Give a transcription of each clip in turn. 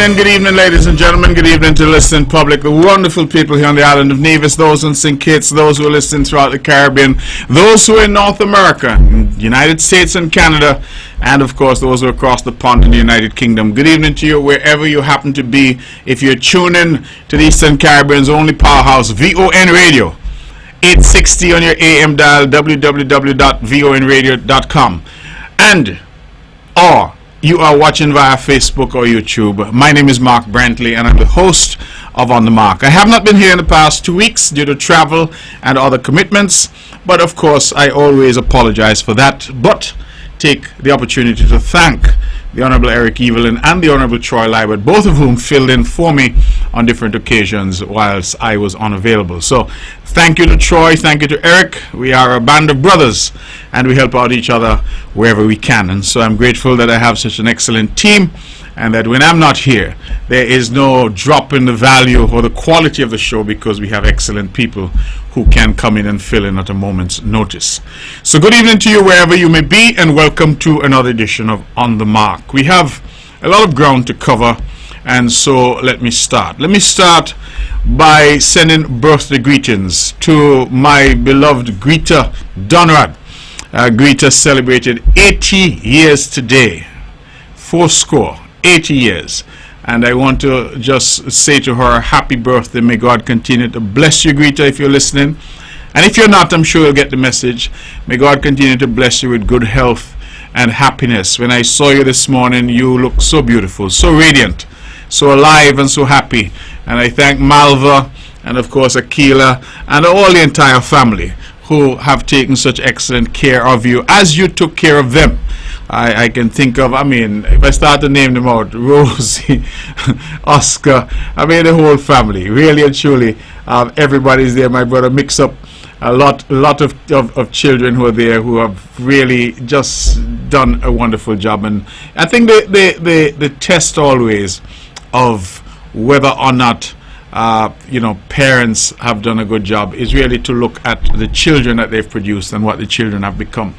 evening, ladies and gentlemen. Good evening to the listening public, the wonderful people here on the island of Nevis, those in St. Kitts, those who are listening throughout the Caribbean, those who are in North America, United States and Canada, and of course those who are across the pond in the United Kingdom. Good evening to you wherever you happen to be. If you're tuning to the Eastern Caribbean's only powerhouse, VON Radio, 860 on your AM dial, www.vonradio.com, and or you are watching via Facebook or YouTube. My name is Mark Brantley and I'm the host of On The Mark. I have not been here in the past 2 weeks due to travel and other commitments, but of course I always apologize for that, but take the opportunity to thank the Honorable Eric Evelyn and the Honorable Troy Liebert, both of whom filled in for me on different occasions whilst I was unavailable. So thank you to Troy, thank you to Eric. We are a band of brothers and we help out each other wherever we can. And so I'm grateful that I have such an excellent team and that when I'm not here, there is no drop in the value or the quality of the show because we have excellent people who can come in and fill in at a moment's notice. So good evening to you wherever you may be and welcome to another edition of On The Mark. We have a lot of ground to cover, and so let me start. Let me start by sending birthday greetings to my beloved Greta Donrad. Greta celebrated 80 years today, 80 years. And I want to just say to her, happy birthday. May God continue to bless you, Greta, if you're listening. And if you're not, I'm sure you'll get the message. May God continue to bless you with good health and happiness. When I saw you this morning, you look so beautiful, so radiant, so alive and so happy. And I thank Malva and of course Akila and all the entire family who have taken such excellent care of you as you took care of them. I can think of, if I start to name them out, Rosie, Oscar, the whole family, really and truly, everybody's there. My brother mixed up a lot of children who are there who have really just done a wonderful job. And I think the test always of whether or not parents have done a good job is really to look at the children that they've produced and what the children have become.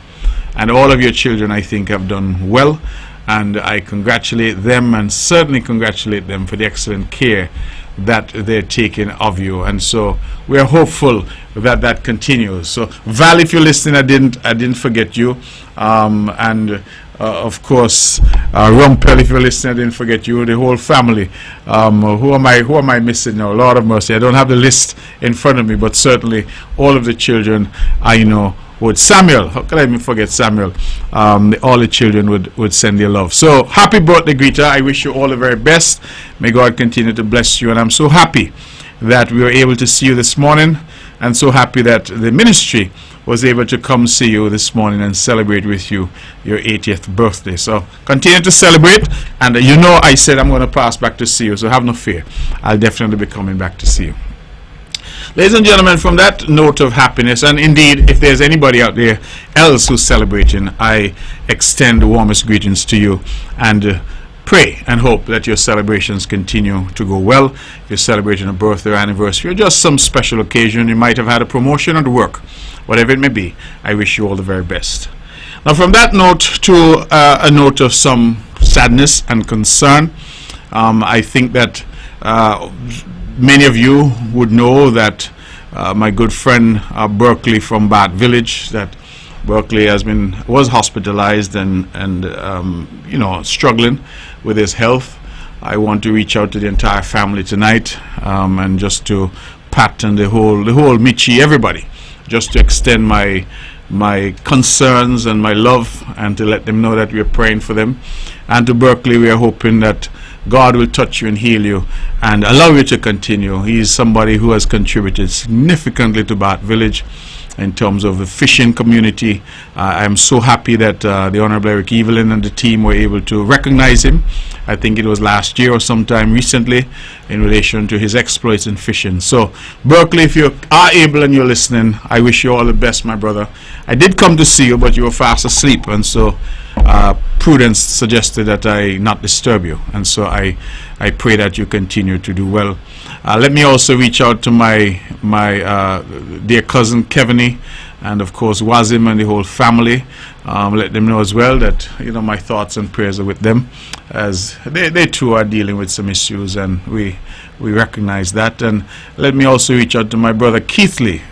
And all of your children, I think, have done well, and I congratulate them and certainly congratulate them for the excellent care that they're taking of you. And so we are hopeful that that continues. So Val, if you're listening, I didn't forget you, of course, Rumpel, if you're listening, I didn't forget you. The whole family. Who am I missing now? Lord of mercy, I don't have the list in front of me, but certainly all of the children I know would. Samuel, how could I even forget Samuel? All the children would send their love. So happy birthday, Greta. I wish you all the very best. May God continue to bless you. And I'm so happy that we were able to see you this morning, and so happy that the ministry was able to come see you this morning and celebrate with you your 80th birthday. So continue to celebrate, and I said I'm going to pass back to see you, so have no fear. I'll definitely be coming back to see you. Ladies and gentlemen, from that note of happiness, and indeed if there's anybody out there else who's celebrating, I extend the warmest greetings to you and pray and hope that your celebrations continue to go well. If you're celebrating a birthday or anniversary or just some special occasion, you might have had a promotion at work, whatever it may be, I wish you all the very best. Now from that note to a note of some sadness and concern, I think that many of you would know that my good friend Berkeley from Bat Village, that Berkeley was hospitalized and struggling with his health. I want to reach out to the entire family tonight and just to pat and the whole Michi, everybody, just to extend my concerns and my love and to let them know that we are praying for them. And to Berkeley, we are hoping that God will touch you and heal you and allow you to continue. He is somebody who has contributed significantly to Bat Village in terms of the fishing community. I'm so happy that the Honorable Eric Evelyn and the team were able to recognize him. I think it was last year or sometime recently in relation to his exploits in fishing. So Berkeley, if you are able and you're listening, I wish you all the best, my brother. I did come to see you, but you were fast asleep, and so prudence suggested that I not disturb you, and so I pray that you continue to do well. Let me also reach out to my dear cousin Kevany and of course Wazim and the whole family. Let them know as well that my thoughts and prayers are with them, as they too are dealing with some issues, and we recognize that. And let me also reach out to my brother Keithley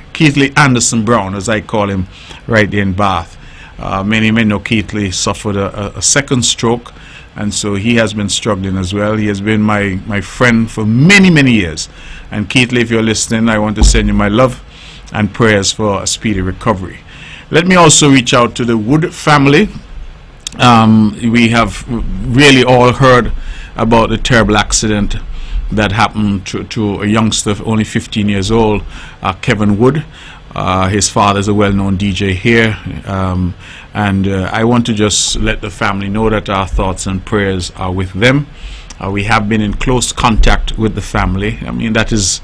Anderson Brown, as I call him, right there in Bath. Many men know Keithley suffered a second stroke, and so he has been struggling as well. He has been my friend for many years. And Keithley, if you're listening, I want to send you my love and prayers for a speedy recovery. Let me also reach out to the Wood family. We have really all heard about the terrible accident that happened to a youngster of only 15 years old, Kevin Wood. His father is a well-known DJ here, and I want to just let the family know that our thoughts and prayers are with them. We have been in close contact with the family. I mean, that is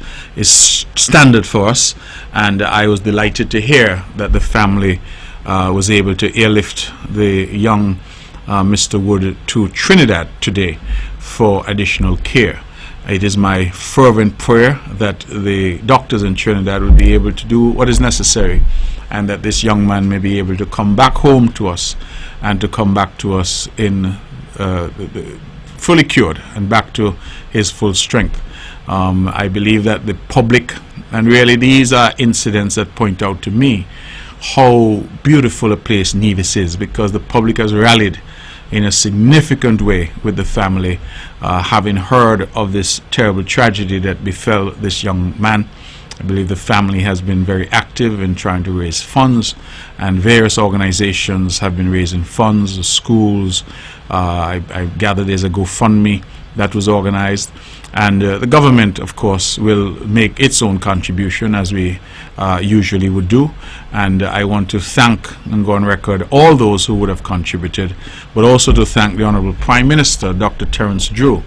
standard for us, and I was delighted to hear that the family was able to airlift the young Mr. Wood to Trinidad today for additional care. It is my fervent prayer that the doctors in Trinidad will be able to do what is necessary, and that this young man may be able to come back home to us, and to come back to us in fully cured and back to his full strength. I believe that the public, and really these are incidents that point out to me how beautiful a place Nevis is, because the public has rallied in a significant way with the family, having heard of this terrible tragedy that befell this young man. I believe the family has been very active in trying to raise funds, and various organizations have been raising funds. The schools, I gather there's a GoFundMe that was organized, and the government, of course, will make its own contribution, as we usually would do. And I want to thank and go on record all those who would have contributed, but also to thank the Honorable Prime Minister, Dr. Terence Drew,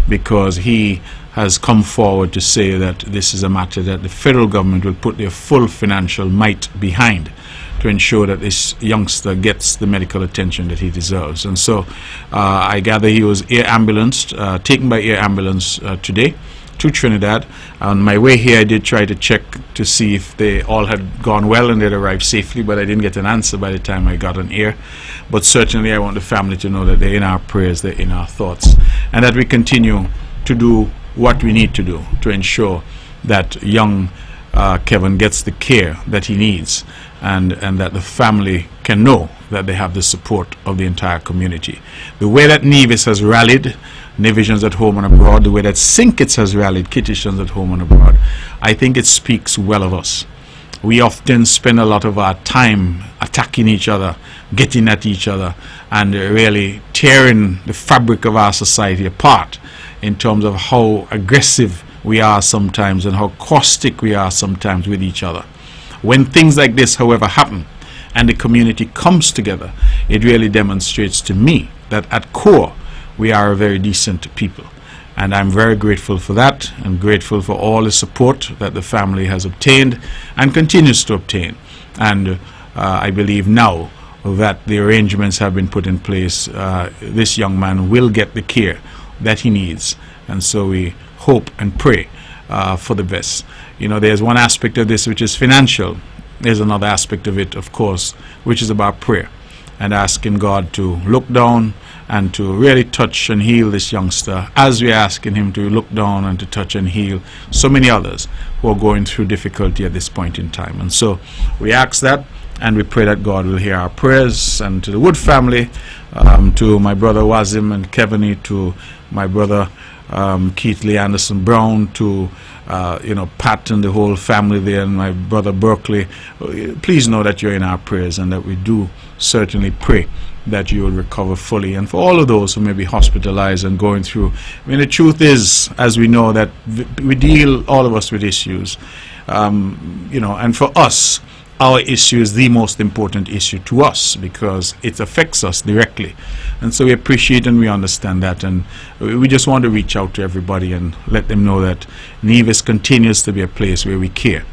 because he has come forward to say that this is a matter that the federal government will put their full financial might behind, to ensure that this youngster gets the medical attention that he deserves. And so I gather he was taken by air ambulance today to Trinidad. On my way here, I did try to check to see if they all had gone well and they'd arrived safely, but I didn't get an answer by the time I got on air. But certainly I want the family to know that they're in our prayers, they're in our thoughts, and that we continue to do what we need to do to ensure that young Kevin gets the care that he needs, and that the family can know that they have the support of the entire community. The way that Nevis has rallied, Nevisians at home and abroad, the way that St. Kitts has rallied, Kittitians at home and abroad, I think it speaks well of us. We often spend a lot of our time attacking each other, getting at each other, and really tearing the fabric of our society apart in terms of how aggressive we are sometimes and how caustic we are sometimes with each other. When things like this, however, happen and the community comes together, it really demonstrates to me that at core we are a very decent people. And I'm very grateful for that. I'm grateful for all the support that the family has obtained and continues to obtain. And I believe now that the arrangements have been put in place, this young man will get the care that he needs. And so we hope and pray for the best. You know, there's one aspect of this which is financial. There's another aspect of it, of course, which is about prayer and asking God to look down and to really touch and heal this youngster, as we're asking him to look down and to touch and heal so many others who are going through difficulty at this point in time. And so we ask that, and we pray that God will hear our prayers. And to the Wood family, to my brother Wazim and Kevin, to my brother Keithley Anderson Brown, to Pat and the whole family there, and my brother Berkeley, please know that you're in our prayers, and that we do certainly pray that you will recover fully. And for all of those who may be hospitalized and going through, I mean, the truth is, as we know, that we deal, all of us, with issues, and for us, our issue is the most important issue to us because it affects us directly. And so we appreciate and we understand that, and we just want to reach out to everybody and let them know that Nevis continues to be a place where we care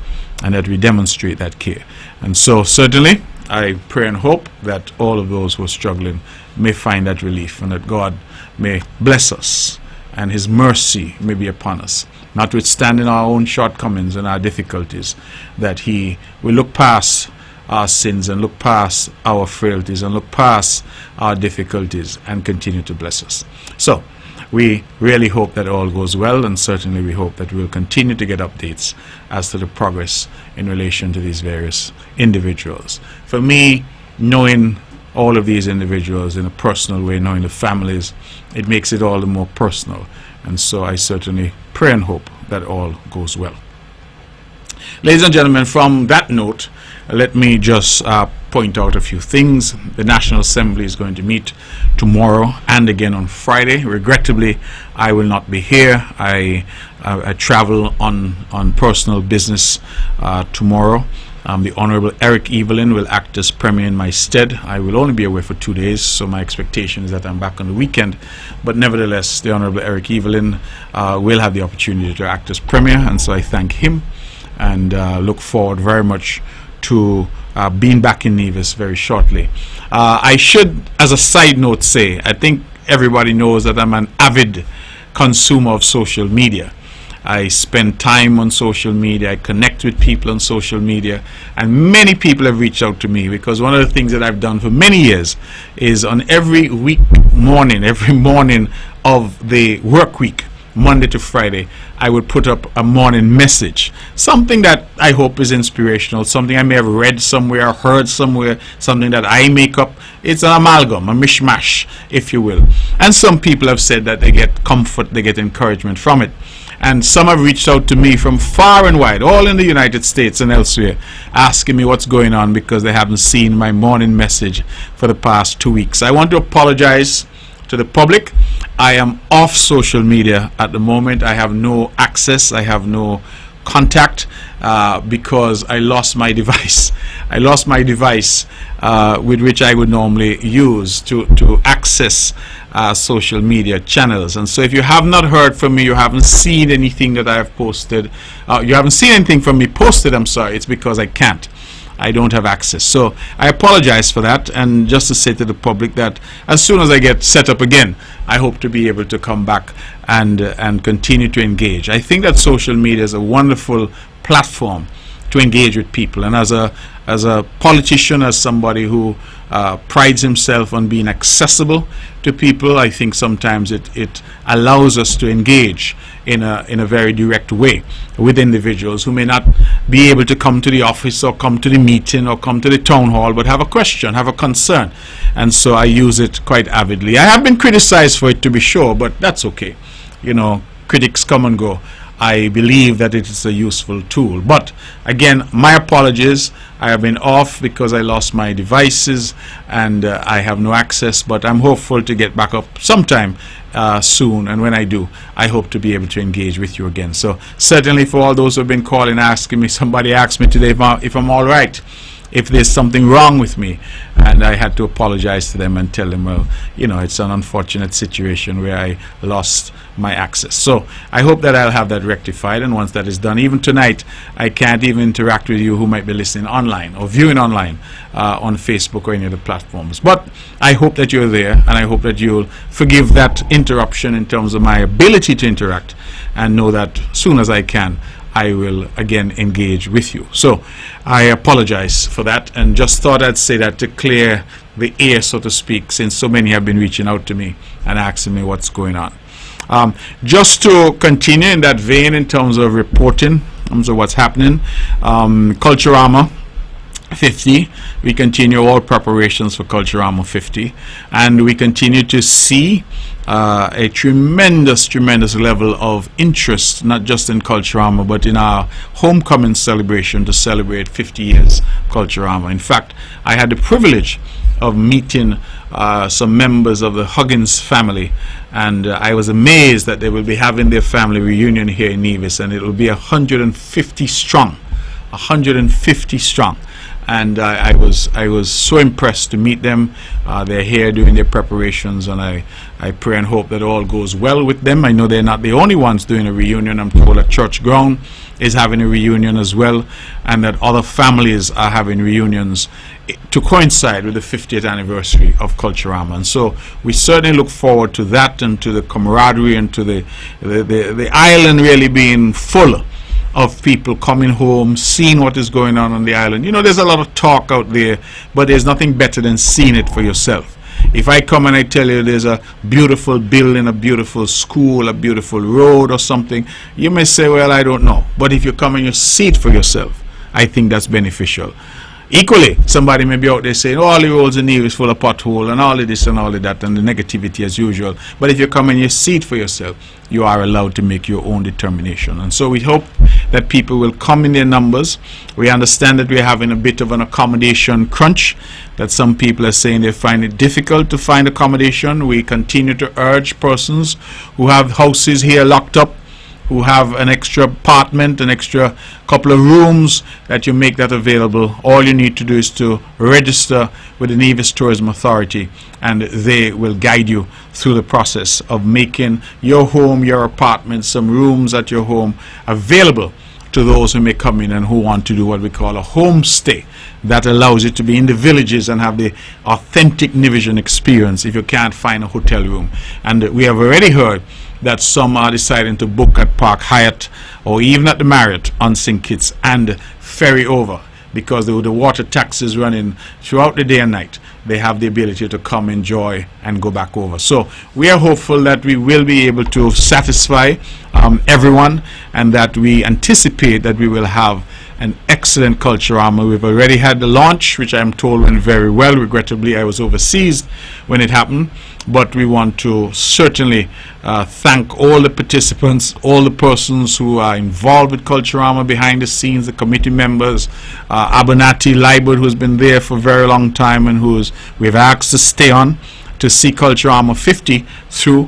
and that we demonstrate that care. And so certainly I pray and hope that all of those who are struggling may find that relief, and that God may bless us and His mercy may be upon us, notwithstanding our own shortcomings and our difficulties, that He will look past our sins and look past our frailties and look past our difficulties and continue to bless us. So we really hope that all goes well, and certainly we hope that we'll continue to get updates as to the progress in relation to these various individuals. For me, knowing all of these individuals in a personal way, knowing the families, it makes it all the more personal. And so I certainly pray and hope that all goes well. Ladies and gentlemen, from that note, let me just point out a few things. The National Assembly is going to meet tomorrow and again on Friday. Regrettably, I will not be here. I travel on personal business tomorrow. The Honorable Eric Evelyn will act as Premier in my stead. I will only be away for 2 days, so my expectation is that I'm back on the weekend. But nevertheless, the Honorable Eric Evelyn will have the opportunity to act as Premier, and so I thank him and look forward very much to being back in Nevis very shortly. I should, as a side note, say, I think everybody knows that I'm an avid consumer of social media. I spend time on social media, I connect with people on social media, and many people have reached out to me, because one of the things that I've done for many years is on every morning of the work week, Monday to Friday, I would put up a morning message, something that I hope is inspirational, something I may have read somewhere, heard somewhere, something that I make up. It's an amalgam, a mishmash, if you will. And some people have said that they get comfort, they get encouragement from it. And some have reached out to me from far and wide, all in the United States and elsewhere, asking me what's going on because they haven't seen my morning message for the past 2 weeks. I want to apologize to the public. I am off social media at the moment. I have no access, I have no contact because I lost my device. I lost my device with which I would normally use to access social media channels. And so if you have not heard from me, you haven't seen anything that I have posted, you haven't seen anything from me posted, I'm sorry, it's because I can't. I don't have access. So I apologize for that, and just to say to the public that as soon as I get set up again, I hope to be able to come back and continue to engage. I think that social media is a wonderful platform to engage with people, and as a politician, as somebody who prides himself on being accessible to people, I think sometimes it allows us to engage in a very direct way with individuals who may not be able to come to the office or come to the meeting or come to the town hall, but have a question, have a concern. And so I use it quite avidly. I have been criticized for it, to be sure, but that's okay. You know, critics come and go. I believe that it is a useful tool. But again, my apologies. I have been off because I lost my devices and I have no access, but I'm hopeful to get back up sometime soon, and when I do, I hope to be able to engage with you again. So certainly for all those who have been calling, asking me, somebody asked me today if I'm all right, if there's something wrong with me, and I had to apologize to them and tell them, well, you know, it's an unfortunate situation where I lost my access. So I hope that I'll have that rectified, and once that is done, even tonight, I can't even interact with you who might be listening online or viewing online on Facebook or any of the platforms. But I hope that you're there, and I hope that you'll forgive that interruption in terms of my ability to interact, and know that as soon as I can, I will again engage with you. So I apologize for that, and just thought I'd say that to clear the air, so to speak, since so many have been reaching out to me and asking me what's going on. Just to continue in that vein in terms of reporting, in terms of what's happening, Culturama 50, we continue all preparations for Culturama 50, and we continue to see a tremendous level of interest, not just in Culturama, but in our homecoming celebration to celebrate 50 years Culturama. In fact, I had the privilege of meeting some members of the Huggins family, and I was amazed that they will be having their family reunion here in Nevis, and it will be 150 strong, 150 strong. And I was so impressed to meet them. They're here doing their preparations, and I pray and hope that all goes well with them. I know they're not the only ones doing a reunion. I'm told that Church Ground is having a reunion as well, and that other families are having reunions to coincide with the 50th anniversary of Culturama. And so we certainly look forward to that, and to the camaraderie, and to the island really being full of people coming home, seeing what is going on the island. You know, there's a lot of talk out there, but there's nothing better than seeing it for yourself. If I come and I tell you there's a beautiful building, a beautiful school, a beautiful road or something, you may say, well, I don't know. But if you come and you see it for yourself, I think that's beneficial. Equally, somebody may be out there saying, oh, all the roads in Nevis full of pothole and all of this and all of that and the negativity as usual. But if you come and you see it for yourself, you are allowed to make your own determination. And so we hope that people will come in their numbers. We understand that we're having a bit of an accommodation crunch, that some people are saying they find it difficult to find accommodation. We continue to urge persons who have houses here locked up, who have an extra apartment, an extra couple of rooms, that you make that available. All you need to do is to register with the Nevis Tourism Authority, and they will guide you through the process of making your home, your apartment, some rooms at your home available to those who may come in and who want to do what we call a homestay. That allows you to be in the villages and have the authentic Nevisian experience if you can't find a hotel room. And we have already heard that some are deciding to book at Park Hyatt or even at the Marriott on St. Kitts and ferry over, because the water taxis running throughout the day and night. They have the ability to come, enjoy, and go back over. So we are hopeful that we will be able to satisfy everyone, and that we anticipate that we will have an excellent Culturama. We've already had the launch, which I'm told went very well. Regrettably, I was overseas when it happened, but we want to certainly thank all the participants, all the persons who are involved with Culturama behind the scenes, the committee members, Abernathy Liebert, who's been there for a very long time and we've asked to stay on to see Culturama 50 through,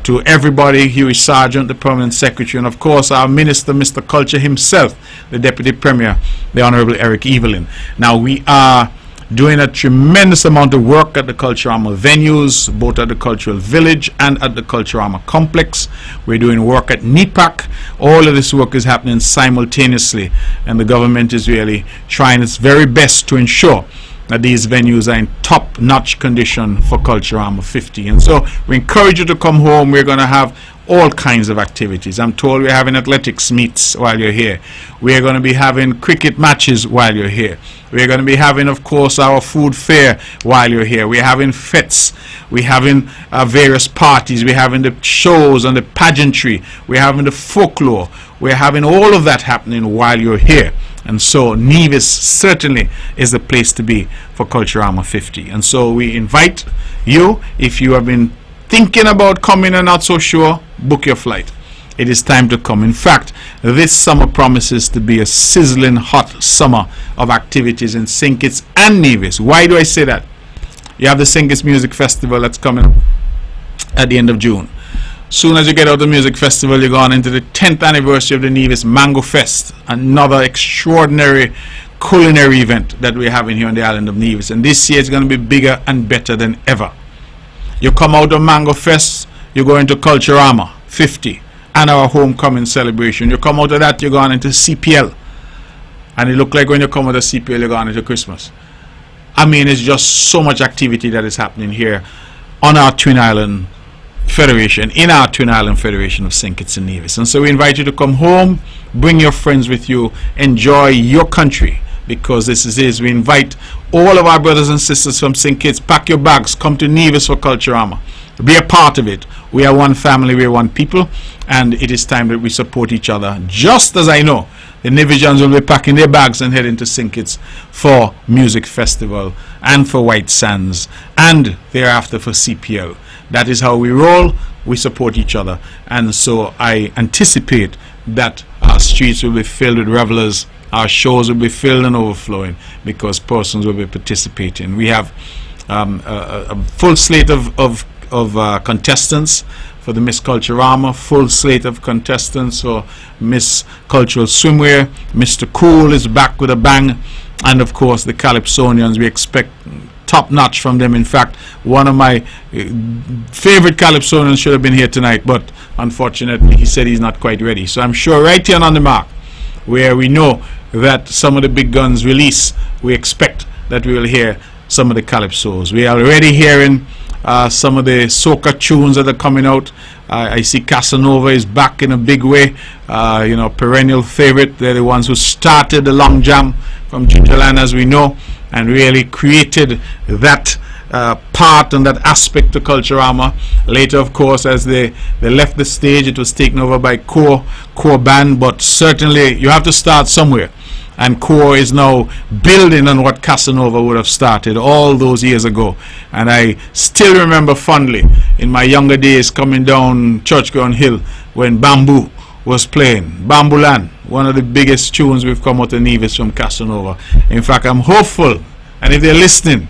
to everybody, Huey Sargent, the permanent secretary, and of course our minister, Mr. Culture himself, the deputy premier, the Honorable Eric Evelyn. Now we are doing a tremendous amount of work at the Culturama venues, both at the Cultural Village and at the Culturama Complex. We're doing work at NEPAC. All of this work is happening simultaneously, and the government is really trying its very best to ensure that these venues are in top-notch condition for Culturama 50. And so we encourage you to come home. We're going to have all kinds of activities. I'm told we're having athletics meets while you're here. We're going to be having cricket matches while you're here. We're going to be having, of course, our food fair while you're here. We're having fetes. We're having various parties. We're having the shows and the pageantry. We're having the folklore. We're having all of that happening while you're here. And so Nevis certainly is the place to be for Culturama 50. And so we invite you, if you have been thinking about coming and not so sure, book your flight. It is time to come. In fact, this summer promises to be a sizzling hot summer of activities in St. Kitts and Nevis. Why do I say that? You have the St. Kitts Music Festival that's coming at the end of June. Soon as you get out of the music festival, you're going into the 10th anniversary of the Nevis Mango Fest, another extraordinary culinary event that we're having here on the island of Nevis. And this year it's going to be bigger and better than ever. You come out of Mango Fest, you go into Culturama 50 and our homecoming celebration. You come out of that, you're going into CPL. And it looks like when you come out of CPL, you're going into Christmas. I mean, it's just so much activity that is happening here on our Twin Island Federation, in our Twin Island Federation of St. Kitts and Nevis. And so we invite you to come home, bring your friends with you, enjoy your country, because this is we invite all of our brothers and sisters from St. Kitts, pack your bags, come to Nevis for Culturama, be a part of it. We are one family, we are one people, and it is time that we support each other, just as I know the Nevisians will be packing their bags and heading to St. Kitts for Music Festival and for White Sands and thereafter for CPL. That is how we roll. We support each other, and so I anticipate that our streets will be filled with revelers, our shows will be filled and overflowing, because persons will be participating. We have a full slate of contestants for the Miss Culturama, full slate of contestants for Miss Cultural Swimwear. Mr. Cool is back with a bang, and of course the Calypsonians. We expect top notch from them. In fact, one of my favorite Calypsonians should have been here tonight, but unfortunately he said he's not quite ready. So I'm sure right here on the mark, where we know that some of the big guns release, we expect that we will hear some of the Calypsos. We are already hearing some of the soca tunes that are coming out. I see Casanova is back in a big way. Perennial favorite. They're the ones who started the long jam from Gingerland, as we know, and really created that part and that aspect to Culturama. Later, of course, as they left the stage, it was taken over by core band, but certainly you have to start somewhere, and core is now building on what Casanova would have started all those years ago. And I still remember fondly in my younger days coming down Churchground Hill when Bamboo was playing Bambulan, one of the biggest tunes we've come out of Nevis from Casanova. In fact, I'm hopeful, and if they're listening,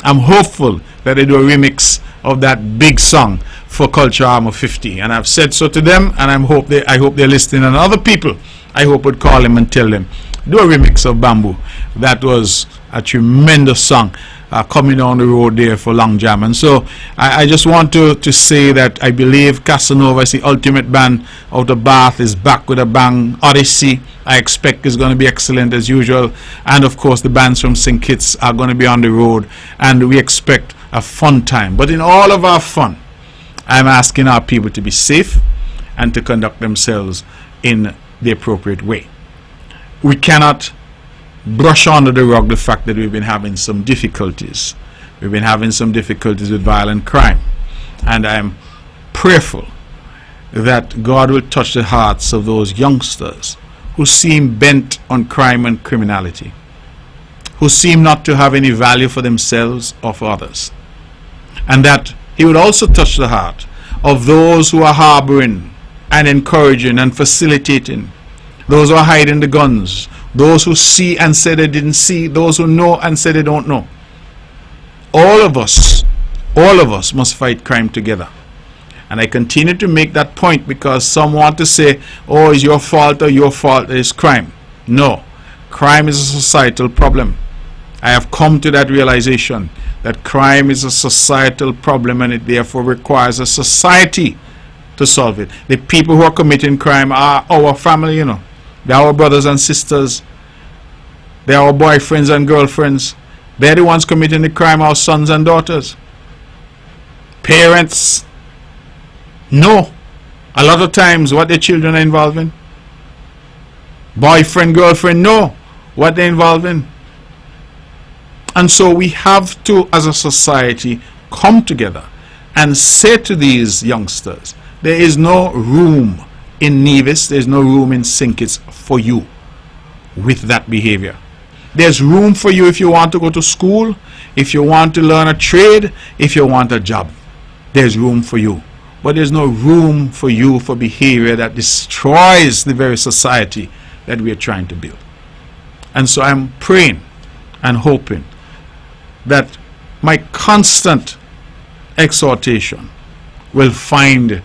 I'm hopeful that they do a remix of that big song for Culturama 50. And I've said so to them, and I hope they're listening. And other people, I hope would call them and tell them, do a remix of Bamboo. That was a tremendous song coming down the road there for Long Jam. And so I just want to say that I believe Casanova is the ultimate band out of Bath, is back with a bang. Odyssey, I expect, is going to be excellent as usual. And of course the bands from St. Kitts are going to be on the road, and we expect a fun time. But in all of our fun, I'm asking our people to be safe and to conduct themselves in the appropriate way. We cannot brush under the rug the fact that we've been having some difficulties. We've been having some difficulties with violent crime. And I'm prayerful that God will touch the hearts of those youngsters who seem bent on crime and criminality, who seem not to have any value for themselves or for others. And that He would also touch the heart of those who are harboring and encouraging and facilitating, those who are hiding the guns, those who see and say they didn't see, those who know and say they don't know. All of us must fight crime together. And I continue to make that point because some want to say, oh, it's your fault or your fault is crime. No, crime is a societal problem. I have come to that realization that crime is a societal problem, and it therefore requires a society to solve it. The people who are committing crime are our family, They're our brothers and sisters. They're our boyfriends and girlfriends. They're the ones committing the crime, our sons and daughters. Parents know a lot of times what their children are involved in. Boyfriend, girlfriend know what they're involved in. And so we have to, as a society, come together and say to these youngsters, there is no room in Nevis, there's no room in St. Kitts for you with that behavior. There's room for you if you want to go to school, if you want to learn a trade, if you want a job. There's room for you. But there's no room for you for behavior that destroys the very society that we are trying to build. And so I'm praying and hoping that my constant exhortation will find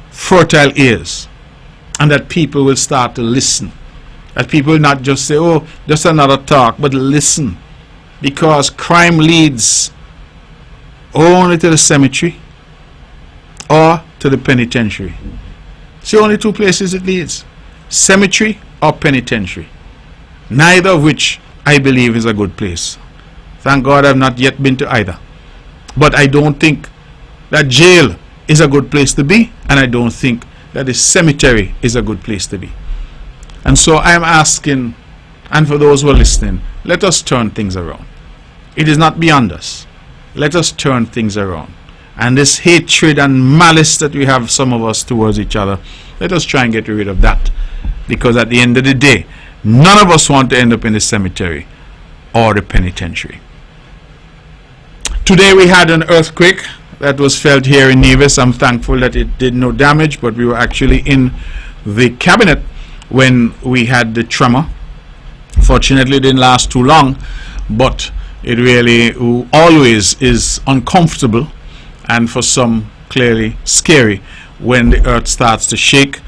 fertile ears, and that people will start to listen. That people will not just say, oh, just another talk, but listen. Because crime leads only to the cemetery or to the penitentiary. It's the only two places it leads. Cemetery or penitentiary. Neither of which I believe is a good place. Thank God I've not yet been to either. But I don't think that jail is a good place to be, and I don't think that the cemetery is a good place to be. And so I'm asking, and for those who are listening, let us turn things around. It is not beyond us. Let us turn things around. And this hatred and malice that we have, some of us, towards each other, let us try and get rid of that. Because at the end of the day, none of us want to end up in the cemetery or the penitentiary. Today we had an earthquake that was felt here in Nevis. I'm thankful that it did no damage, but we were actually in the cabinet when we had the tremor. Fortunately, it didn't last too long, but it really always is uncomfortable, and for some clearly scary, when the earth starts to shake.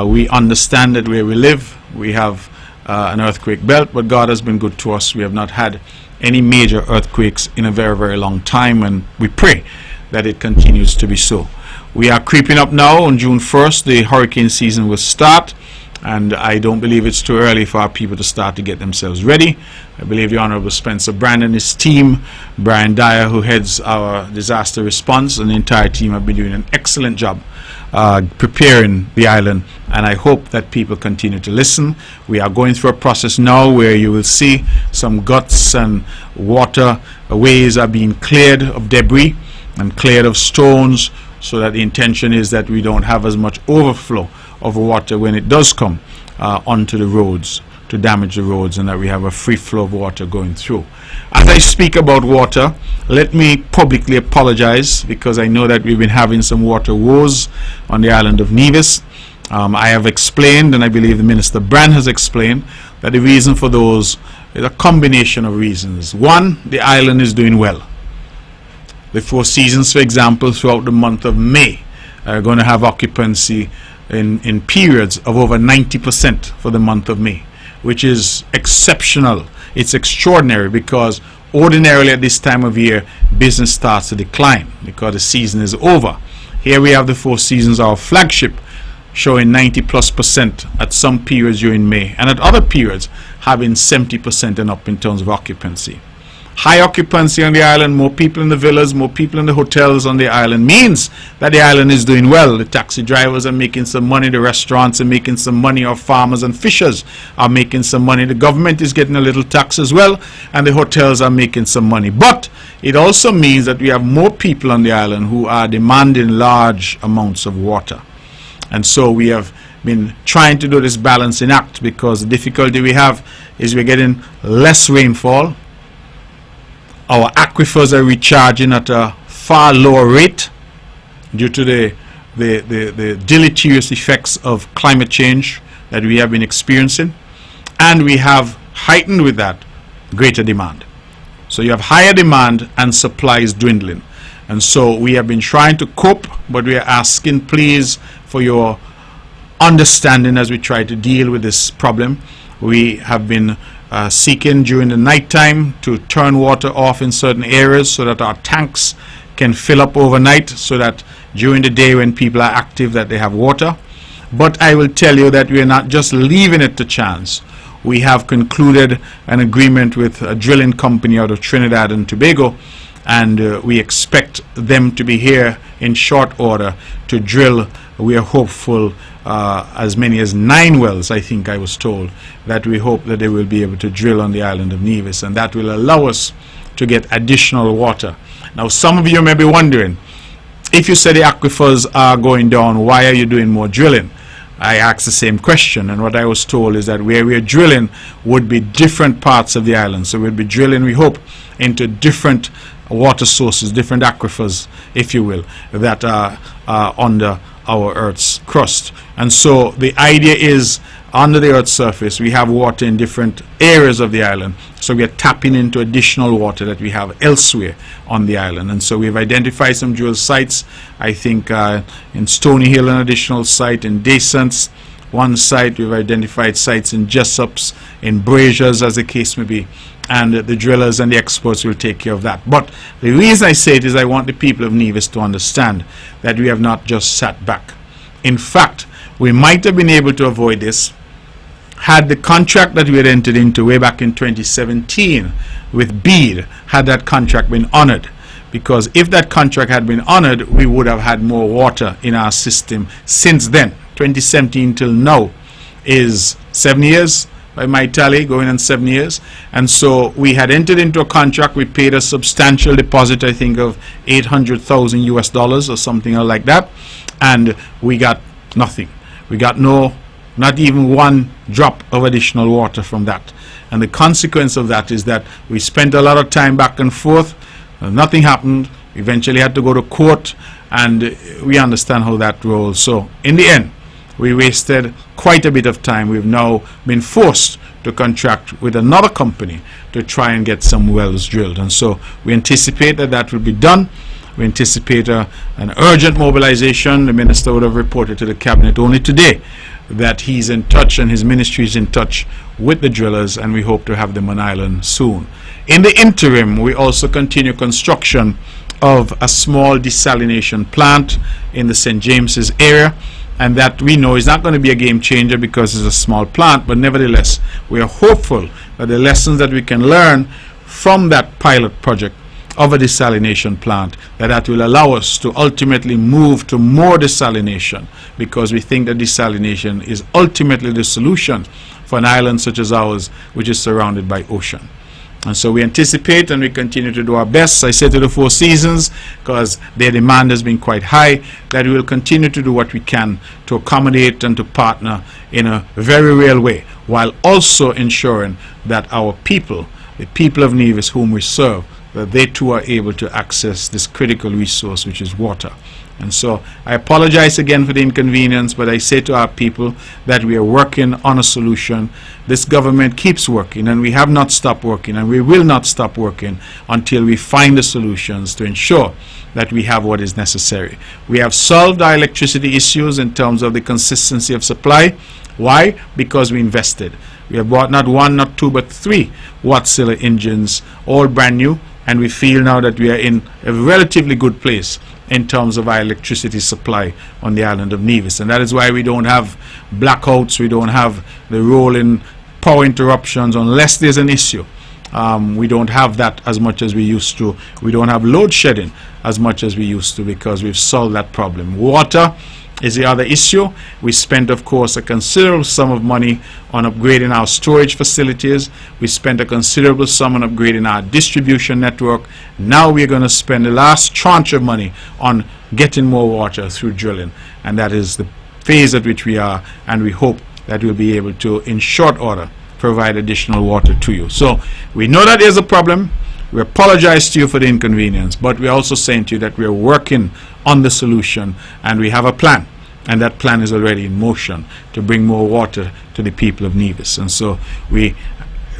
We understand that where we live, we have an earthquake belt, but God has been good to us. We have not had any major earthquakes in a very, very long time, and we pray that it continues to be so. We are creeping up now. On June 1st, the hurricane season will start, and I don't believe it's too early for our people to start to get themselves ready. I believe the Honorable Spencer Brand and his team, Brian Dyer, who heads our disaster response, and the entire team have been doing an excellent job preparing the island, and I hope that people continue to listen. We are going through a process now where you will see some guts and waterways are being cleared of debris and cleared of stones, so that the intention is that we don't have as much overflow of water when it does come onto the roads to damage the roads, and that we have a free flow of water going through. As I speak about water, let me publicly apologize, because I know that we've been having some water woes on the island of Nevis. I have explained, and I believe the Minister Brand has explained, that the reason for those is a combination of reasons. One, the island is doing well. The Four Seasons, for example, throughout the month of May are going to have occupancy in periods of over 90% for the month of May, which is exceptional. It's extraordinary, because ordinarily at this time of year business starts to decline because the season is over. Here we have the Four Seasons, our flagship, showing 90+% at some periods during May, and at other periods having 70% and up in terms of occupancy. High occupancy on the island, more people in the villas, more people in the hotels on the island, means that the island is doing well. The taxi drivers are making some money, the restaurants are making some money, our farmers and fishers are making some money, the government is getting a little tax as well, and the hotels are making some money. But it also means that we have more people on the island who are demanding large amounts of water. And so we have been trying to do this balancing act, because the difficulty we have is we're getting less rainfall. Our aquifers are recharging at a far lower rate due to the deleterious effects of climate change that we have been experiencing, and we have heightened with that greater demand. So you have higher demand and supply is dwindling, and so we have been trying to cope, but we are asking please for your understanding as we try to deal with this problem. We have been seeking during the night time to turn water off in certain areas so that our tanks can fill up overnight, so that during the day when people are active that they have water. But I will tell you that we are not just leaving it to chance. We have concluded an agreement with a drilling company out of Trinidad and Tobago, and we expect them to be here in short order to drill. We are hopeful as many as 9 wells, I think I was told, that we hope that they will be able to drill on the island of Nevis, and that will allow us to get additional water. Now, some of you may be wondering, if you say the aquifers are going down, why are you doing more drilling? I asked the same question, and what I was told is that where we are drilling would be different parts of the island. So we'll be drilling, we hope, into different water sources, different aquifers, if you will, that are under our Earth's crust. And so the idea is, under the Earth's surface we have water in different areas of the island, so we are tapping into additional water that we have elsewhere on the island. And so we've identified some drill sites. I think in Stony Hill an additional site, in Descents one site, we've identified sites in Jessops, in Braziers, as the case may be, and the drillers and the experts will take care of that. But the reason I say it is I want the people of Nevis to understand that we have not just sat back. In fact, we might have been able to avoid this had the contract that we had entered into way back in 2017 with BEAD, had that contract been honored. Because if that contract had been honored, we would have had more water in our system since then. 2017 till now is 7 years by my tally, going on 7 years. And so we had entered into a contract. We paid a substantial deposit, I think of $800,000 US or something like that, and we got nothing. We got not even one drop of additional water from that. And the consequence of that is that we spent a lot of time back and forth. Nothing happened. We eventually had to go to court, and we understand how that rolls. So in the end, we wasted quite a bit of time. We've now been forced to contract with another company to try and get some wells drilled, and so we anticipate that that will be done. We anticipate an urgent mobilization. The minister would have reported to the cabinet only today that he's in touch and his ministry is in touch with the drillers, and we hope to have them on island soon. In the interim, we also continue construction of a small desalination plant in the St. James's area. and that we know is not going to be a game changer because it's a small plant, but nevertheless we are hopeful that the lessons that we can learn from that pilot project of a desalination plant, that will allow us to ultimately move to more desalination, because we think that desalination is ultimately the solution for an island such as ours, which is surrounded by ocean. And so we anticipate and we continue to do our best. I say to the Four Seasons, because their demand has been quite high, that we will continue to do what we can to accommodate and to partner in a very real way, while also ensuring that our people, the people of Nevis whom we serve, that they too are able to access this critical resource, which is water. And so I apologize again for the inconvenience, but I say to our people that we are working on a solution. This government keeps working, and we have not stopped working, and we will not stop working until we find the solutions to ensure that we have what is necessary. We have solved our electricity issues in terms of the consistency of supply. Why? Because we invested. We have bought not one, not two, but 3 Wärtsilä engines, all brand new, and we feel now that we are in a relatively good place in terms of our electricity supply on the island of Nevis. And that is why we don't have blackouts, we don't have the rolling power interruptions unless there's an issue. We don't have that as much as we used to. We don't have load shedding as much as we used to, because we've solved that problem. Water is the other issue. We spent, of course, a considerable sum of money on upgrading our storage facilities. We spent a considerable sum on upgrading our distribution network. Now we're going to spend the last tranche of money on getting more water through drilling, and that is the phase at which we are, and we hope that we'll be able to, in short order, provide additional water to you. So we know that there's a problem. We apologize to you for the inconvenience, but we're also saying to you that we're working on the solution, and we have a plan, and that plan is already in motion to bring more water to the people of Nevis. And so we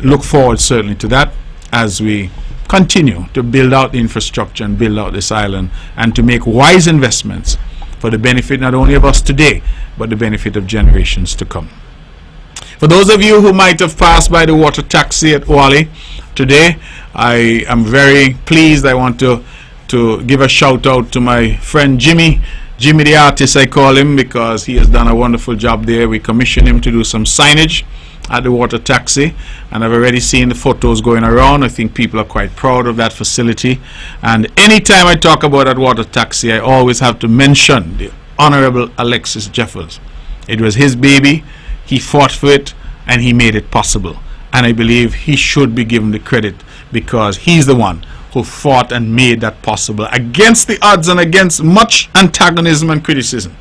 look forward certainly to that as we continue to build out the infrastructure and build out this island, and to make wise investments for the benefit not only of us today, but the benefit of generations to come. For those of you who might have passed by the water taxi at Wally today, I am very pleased. I want to give a shout out to my friend Jimmy the artist, I call him, because he has done a wonderful job there. We commissioned him to do some signage at the water taxi, and I've already seen the photos going around. I think people are quite proud of that facility, and anytime I talk about that water taxi, I always have to mention the Honorable Alexis Jeffers. It was his baby. He fought for it, and he made it possible, and I believe he should be given the credit, because he's the one who fought and made that possible against the odds and against much antagonism and criticism.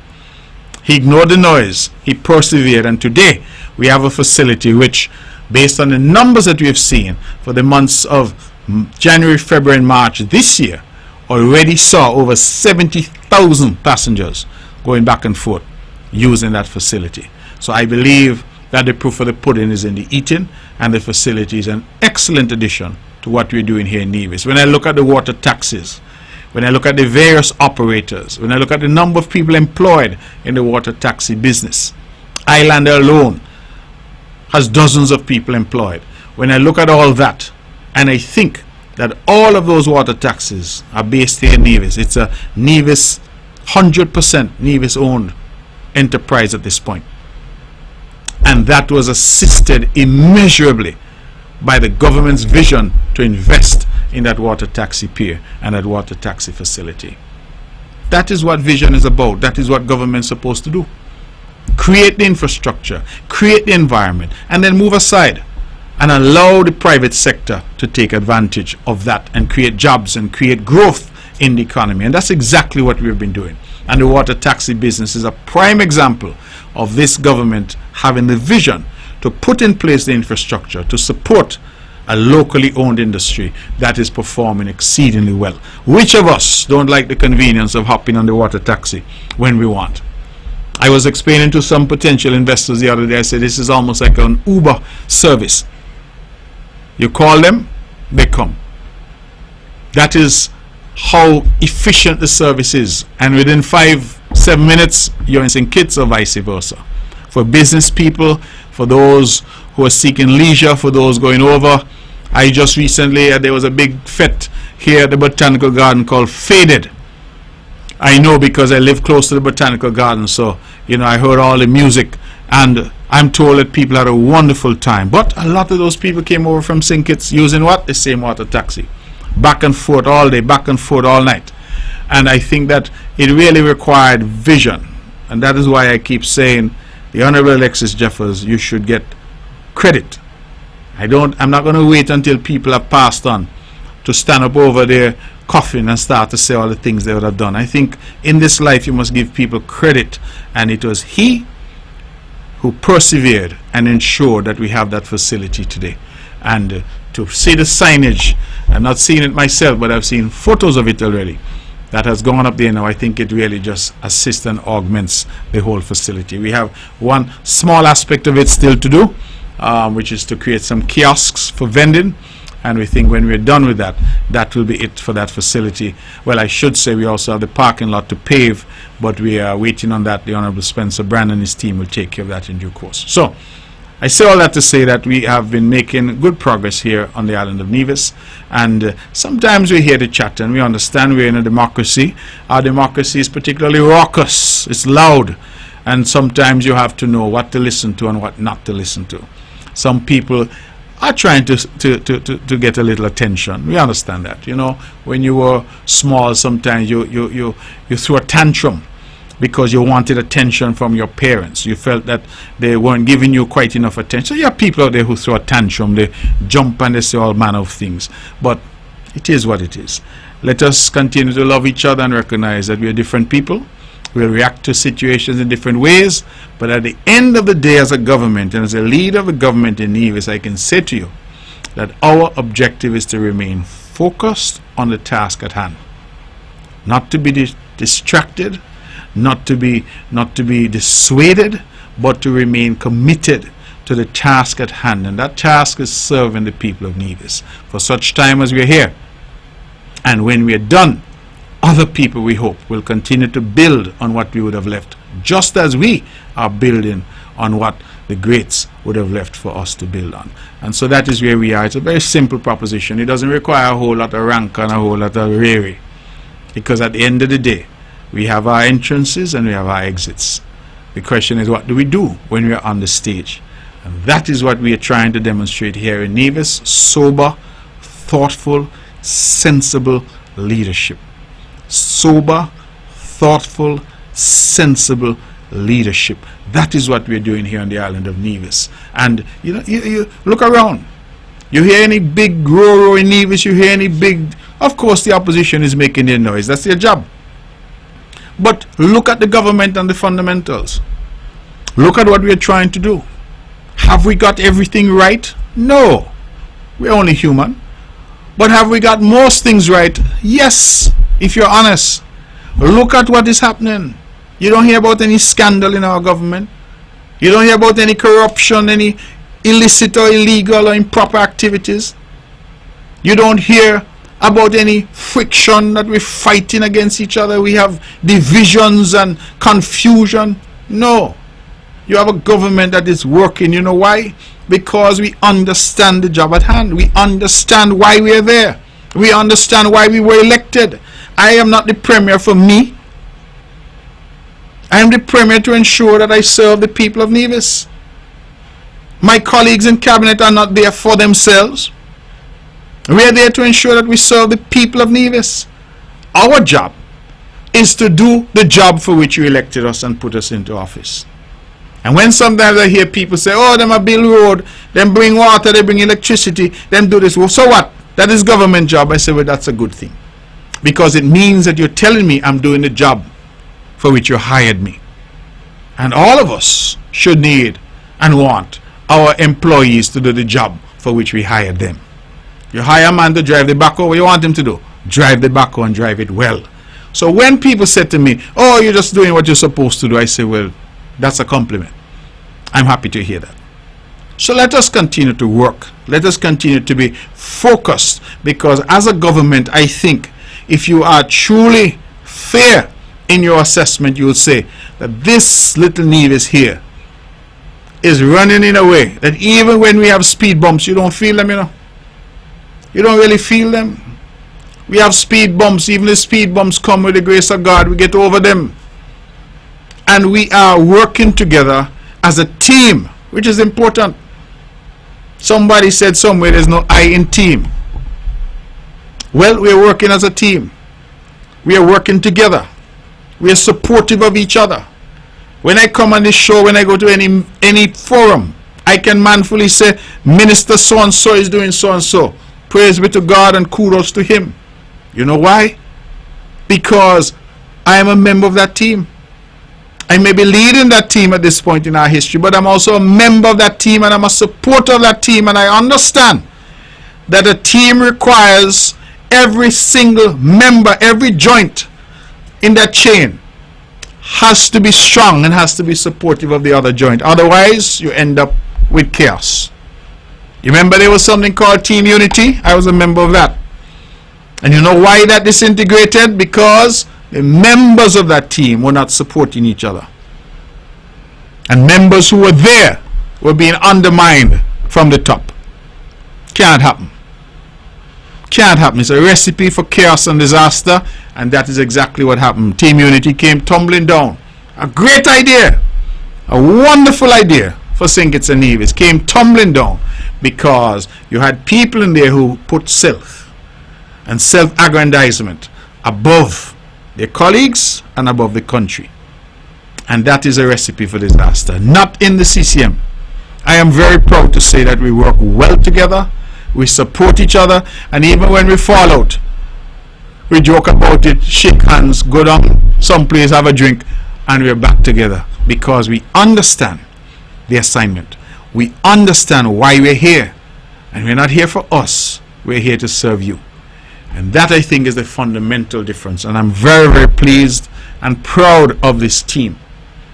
He ignored the noise, he persevered, and today we have a facility which, based on the numbers that we have seen for the months of January, February and March this year, already saw over 70,000 passengers going back and forth using that facility. So I believe that the proof of the pudding is in the eating, and the facility is an excellent addition to what we're doing here in Nevis. When I look at the water taxis, when I look at the various operators, when I look at the number of people employed in the water taxi business, Islander alone has dozens of people employed. When I look at all that, and I think that all of those water taxis are based here in Nevis, it's a Nevis, 100% Nevis owned enterprise at this point. And that was assisted immeasurably by the government's vision to invest in that water taxi pier and that water taxi facility. That is what vision is about. That is what government's supposed to do. Create the infrastructure, create the environment, and then move aside and allow the private sector to take advantage of that and create jobs and create growth in the economy. And that's exactly what we've been doing. And the water taxi business is a prime example of this government having the vision to put in place the infrastructure to support a locally owned industry that is performing exceedingly well. Which of us don't like the convenience of hopping on the water taxi when we want? I was explaining to some potential investors the other day, I said this is almost like an Uber service. You call them, they come. That is how efficient the service is, and within 5-7 minutes you're in St. Kitts or vice versa. For business people, for those who are seeking leisure, for those going over. I just recently, there was a big fete here at the Botanical Garden called Faded. I know because I live close to the Botanical Garden, so I heard all the music, and I'm told that people had a wonderful time. But a lot of those people came over from St. Kitts using what? The same water taxi. Back and forth all day, back and forth all night. And I think that it really required vision. And that is why I keep saying, the Honorable Alexis Jeffers, you should get credit. I'm not going to wait until people have passed on to stand up over their coffin and start to say all the things they would have done. I think in this life you must give people credit, and it was he who persevered and ensured that we have that facility today. And to see the signage, I'm not seeing it myself, but I've seen photos of it already that has gone up there now. I think it really just assists and augments the whole facility. We have one small aspect of it still to do, which is to create some kiosks for vending. And we think when we're done with that, that will be it for that facility. Well, I should say we also have the parking lot to pave, but we are waiting on that. The Honorable Spencer Brand and his team will take care of that in due course. So I say all that to say that we have been making good progress here on the island of Nevis, and sometimes we hear the chat and we understand we're in a democracy. Our democracy is particularly raucous, it's loud, and sometimes you have to know what to listen to and what not to listen to. Some people are trying to get a little attention. We understand that. When you were small, sometimes you threw a tantrum because you wanted attention from your parents. You felt that they weren't giving you quite enough attention. So you have people out there who throw a tantrum, they jump and they say all manner of things. But it is what it is. Let us continue to love each other and recognize that we are different people. We'll react to situations in different ways, but at the end of the day, as a government and as a leader of a government in Nevis, I can say to you that our objective is to remain focused on the task at hand, not to be distracted, not to be dissuaded, but to remain committed to the task at hand. And that task is serving the people of Nevis for such time as we're here. And when we're done, other people, we hope, will continue to build on what we would have left, just as we are building on what the greats would have left for us to build on. And so that is where we are. It's a very simple proposition. It doesn't require a whole lot of rancor and a whole lot of rary, because at the end of the day, we have our entrances and we have our exits. The question is, what do we do when we are on the stage? And that is what we are trying to demonstrate here in Nevis: sober, thoughtful, sensible leadership. Sober, thoughtful, sensible leadership. That is what we're doing here on the island of Nevis. And you look around. You hear any big roar in Nevis, you hear any big... Of course the opposition is making their noise. That's their job. But look at the government and the fundamentals. Look at what we're trying to do. Have we got everything right? No. We're only human. But have we got most things right? Yes. If you're honest, look at what is happening. You don't hear about any scandal in our government. You don't hear about any corruption, any illicit or illegal or improper activities. You don't hear about any friction that we're fighting against each other. We have divisions and confusion. No. You have a government that is working. You know why? Because we understand the job at hand. We understand why we are there. We understand why we were elected. I am not the premier for me. I am the premier to ensure that I serve the people of Nevis. My colleagues in cabinet are not there for themselves. We are there to ensure that we serve the people of Nevis. Our job is to do the job for which you elected us and put us into office. And when sometimes I hear people say, oh, them a build road, them bring water, they bring electricity, them do this. Well, so what? That is government job. I say, well, that's a good thing. Because it means that you're telling me I'm doing the job for which you hired me. And all of us should need and want our employees to do the job for which we hired them. You hire a man to drive the backhoe, what you want him to do? Drive the backhoe and drive it well. So when people say to me, oh, you're just doing what you're supposed to do, I say, well, that's a compliment. I'm happy to hear that. So let us continue to work. Let us continue to be focused, because as a government, I think if you are truly fair in your assessment, you will say that this little Nevis here is running in a way that even when we have speed bumps, you don't feel them, You don't really feel them. We have speed bumps. Even the speed bumps come with the grace of God. We get over them. and we are working together as a team, which is important. Somebody said somewhere there's no I in team. Well, we're working as a team. We are working together. We are supportive of each other. When I come on this show, when I go to any forum, I can manfully say, Minister so-and-so is doing so-and-so. Praise be to God and kudos to him. You know why? Because I am a member of that team. I may be leading that team at this point in our history, but I'm also a member of that team and I'm a supporter of that team, and I understand that a team requires every single member, every joint in that chain has to be strong and has to be supportive of the other joint. Otherwise, you end up with chaos. You remember there was something called Team Unity? I was a member of that. And you know why that disintegrated? Because the members of that team were not supporting each other. And members who were there were being undermined from the top. Can't happen. Can't happen. It's a recipe for chaos and disaster, and that is exactly what happened. Team Unity came tumbling down. A great idea, a wonderful idea for St. Kitts and Nevis came tumbling down because you had people in there who put self and self-aggrandizement above their colleagues and above the country. And that is a recipe for disaster. Not in the CCM. I am very proud to say that we work well together. We support each other, and even when we fall out, we joke about it, shake hands, go down someplace, have a drink, and we're back together because we understand the assignment. We understand why we're here, and we're not here for us. We're here to serve you. And that, I think, is the fundamental difference, and I'm very, very pleased and proud of this team.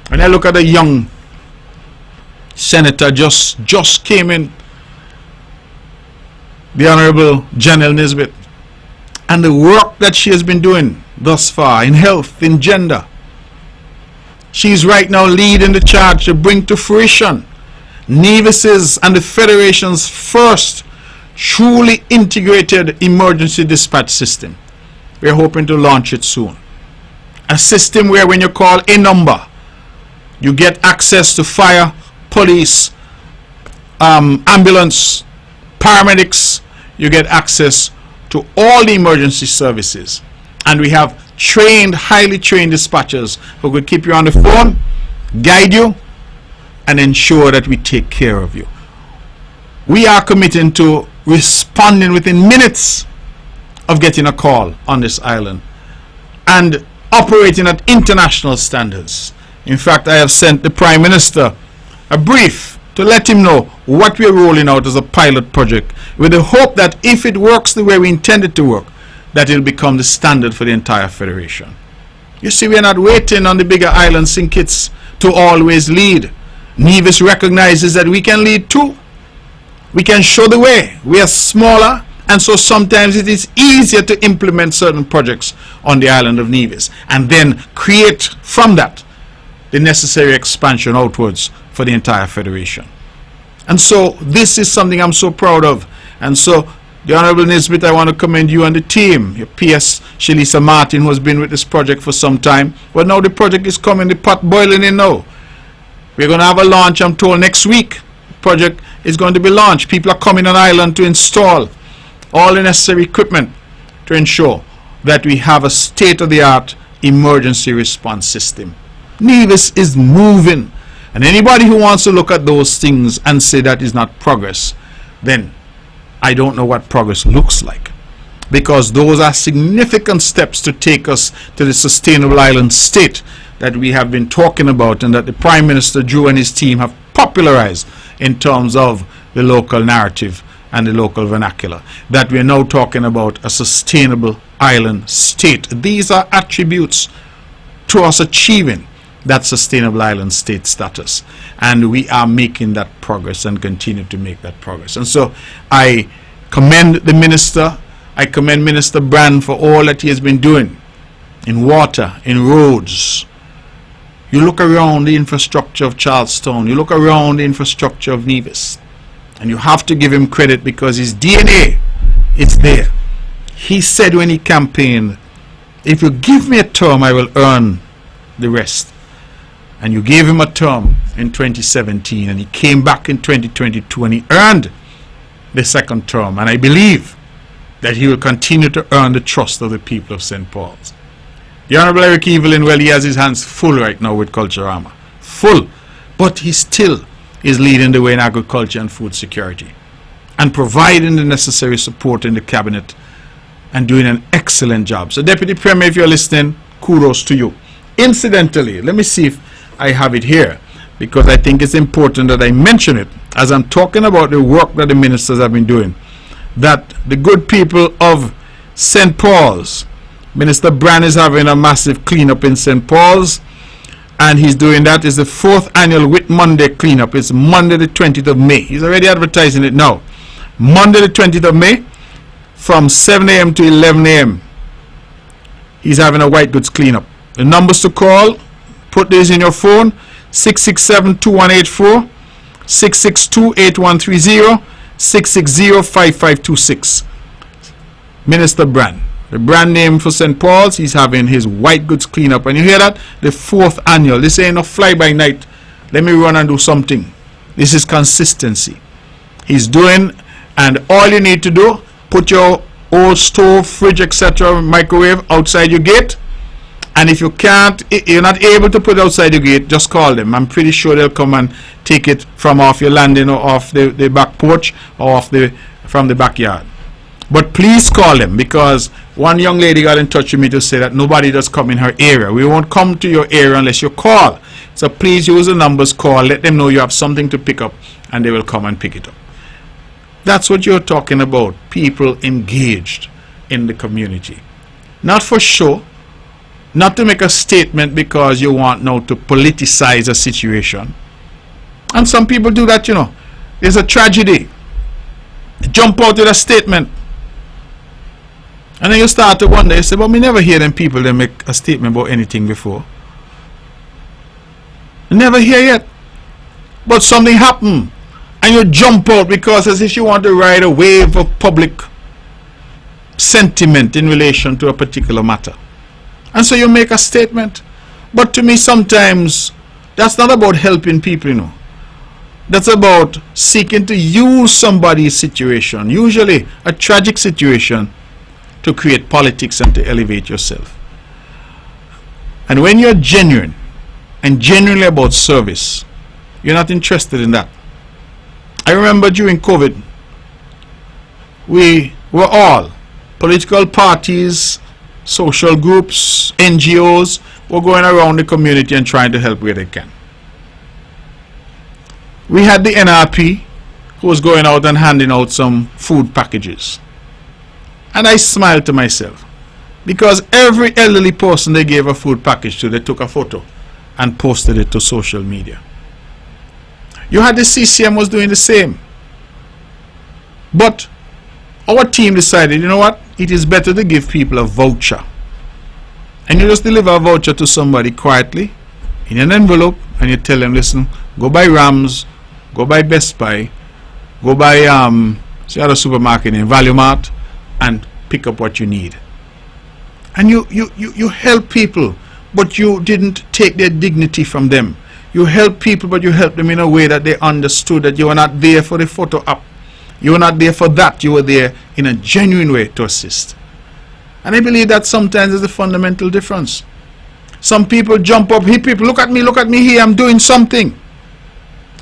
When I look at a young senator just came in, the Honorable Janelle Nisbet, and the work that she has been doing thus far in health, in gender. She's right now leading the charge to bring to fruition Nevis's and the Federation's first truly integrated emergency dispatch system. We're hoping to launch it soon. A system where when you call a number, you get access to fire, police, ambulance, paramedics. You get access to all the emergency services, and we have highly trained dispatchers who will keep you on the phone, guide you, and ensure that we take care of you. We are committing to responding within minutes of getting a call on this island and operating at international standards. In fact, I have sent the Prime Minister a brief to let him know what we're rolling out as a pilot project, with the hope that if it works the way we intend it to work, that it'll become the standard for the entire Federation. You see, we're not waiting on the bigger islands, St. Kitts, to always lead. Nevis recognizes that we can lead too. We can show the way. We are smaller, and so sometimes it is easier to implement certain projects on the island of Nevis and then create from that the necessary expansion outwards for the entire Federation. And so this is something I'm so proud of. And so the Honorable Nisbet, I want to commend you and the team, your PS Shalisa Martin, who has been with this project for some time. Well, now the project is coming, the pot boiling in now. We're going to have a launch, I'm told, next week. The project is going to be launched. People are coming on island to install all the necessary equipment to ensure that we have a state-of-the-art emergency response system. Nevis is moving, and anybody who wants to look at those things and say that is not progress, then I don't know what progress looks like, because those are significant steps to take us to the sustainable island state that we have been talking about and that the Prime Minister Drew and his team have popularized in terms of the local narrative and the local vernacular, that we are now talking about a sustainable island state. These are attributes to us achieving that sustainable island state status, and we are making that progress and continue to make that progress. And so I commend the Minister, I commend Minister Brand for all that he has been doing in water, in roads. You look around the infrastructure of Charlestown, you look around the infrastructure of Nevis, and you have to give him credit because his DNA is there. He said when he campaigned, if you give me a term, I will earn the rest. And you gave him a term in 2017, and he came back in 2022 and he earned the second term. And I believe that he will continue to earn the trust of the people of St. Paul's. The Honorable Eric Evelyn, well, he has his hands full right now with Culturama. Full. But he still is leading the way in agriculture and food security and providing the necessary support in the cabinet and doing an excellent job. So, Deputy Premier, if you're listening, kudos to you. Incidentally, let me see if I have it here, because I think it's important that I mention it as I'm talking about the work that the ministers have been doing, that the good people of St. Paul's, Minister Brand is having a massive cleanup in St. Paul's, and he's doing that. It's the 4th annual Whit Monday cleanup. It's Monday the 20th of May. He's already advertising it now. Monday the 20th of May from 7 a.m. to 11 a.m. He's having a white goods cleanup. The numbers to call, put these in your phone: 667-2184, 662-8130, 660-5526. Minister Brand. The brand name for St. Paul's, he's having his white goods cleanup. And you hear that? The 4th annual. This ain't a fly-by-night. Let me run and do something. This is consistency. He's doing, and all you need to do, put your old stove, fridge, etc., microwave outside your gate. And if you can't, you're not able to put it outside your gate, just call them. I'm pretty sure they'll come and take it from off your landing or off the back porch or from the backyard. But please call them, because one young lady got in touch with me to say that nobody does come in her area. We won't come to your area unless you call. So please use the numbers, call, let them know you have something to pick up, and they will come and pick it up. That's what you're talking about, people engaged in the community. Not for show, not to make a statement because you want now to politicize a situation. And some people do that, you know. There's a tragedy. Jump out with a statement. And then you start to wonder, you say, but we never hear them people that make a statement about anything before. Never hear yet. But something happened. And you jump out because as if you want to ride a wave of public sentiment in relation to a particular matter. And so you make a statement. But to me sometimes that's not about helping people, you know. That's about seeking to use somebody's situation, usually a tragic situation, to create politics and to elevate yourself. And when you're genuine and genuinely about service, you're not interested in that. I remember during COVID, we were all, political parties, social groups, NGOs, were going around the community and trying to help where they can. We had the NRP who was going out and handing out some food packages. And I smiled to myself, because every elderly person they gave a food package to, they took a photo and posted it to social media. You had the CCM was doing the same. But our team decided, you know what? It is better to give people a voucher. And you just deliver a voucher to somebody quietly in an envelope, and you tell them, listen, go buy Rams, go buy Best Buy, go buy the other supermarket in Value Mart, and pick up what you need. And you help people, but you didn't take their dignity from them. You help people, but you help them in a way that they understood that you were not there for the photo op. You were not there for that. You were there in a genuine way to assist. And I believe that sometimes is a fundamental difference. Some people jump up, hey people, look at me here, I'm doing something.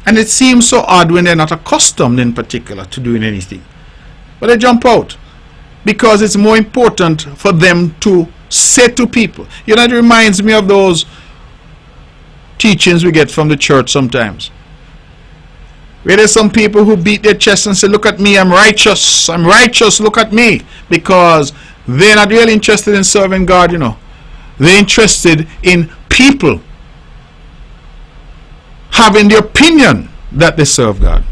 And it seems so odd when they're not accustomed in particular to doing anything. But they jump out because it's more important for them to say to people. You know, it reminds me of those teachings we get from the church sometimes, where there's some people who beat their chest and say, look at me, I'm righteous, look at me, because they're not really interested in serving God, you know. They're interested in people having the opinion that they serve God.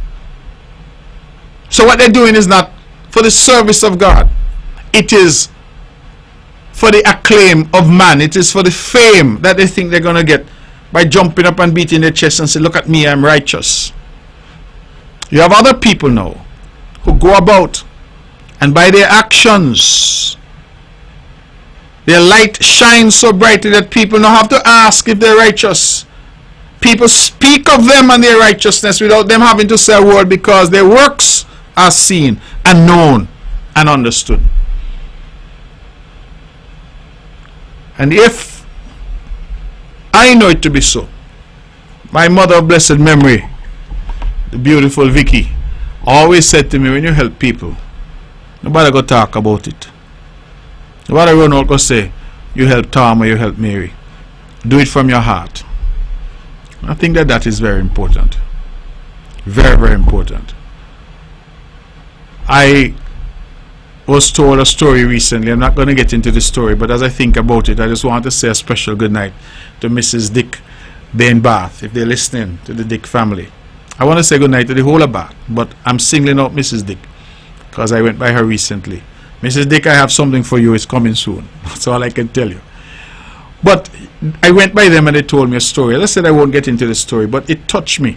So what they're doing is not for the service of God. It is for the acclaim of man. It is for the fame that they think they're going to get by jumping up and beating their chest and say, look at me, I'm righteous. You have other people now who go about and by their actions, their light shines so brightly that people don't have to ask if they're righteous. People speak of them and their righteousness without them having to say a word, because their works are seen and known and understood. And if I know it to be so, my mother of blessed memory, the beautiful Vicky, always said to me, when you help people, nobody go talk about it. Nobody run out go say, you help Tom or you help Mary. Do it from your heart. I think that that is very important. Very, very important. I was told a story recently. I'm not going to get into the story, but as I think about it, I just want to say a special good night to Mrs. Dick Bain Bath, if they're listening, to the Dick family. I want to say good night to the whole of Bath, but I'm singling out Mrs. Dick because I went by her recently. Mrs. Dick, I have something for you. It's coming soon. That's all I can tell you. But I went by them and they told me a story. As I said, I won't get into the story, but it touched me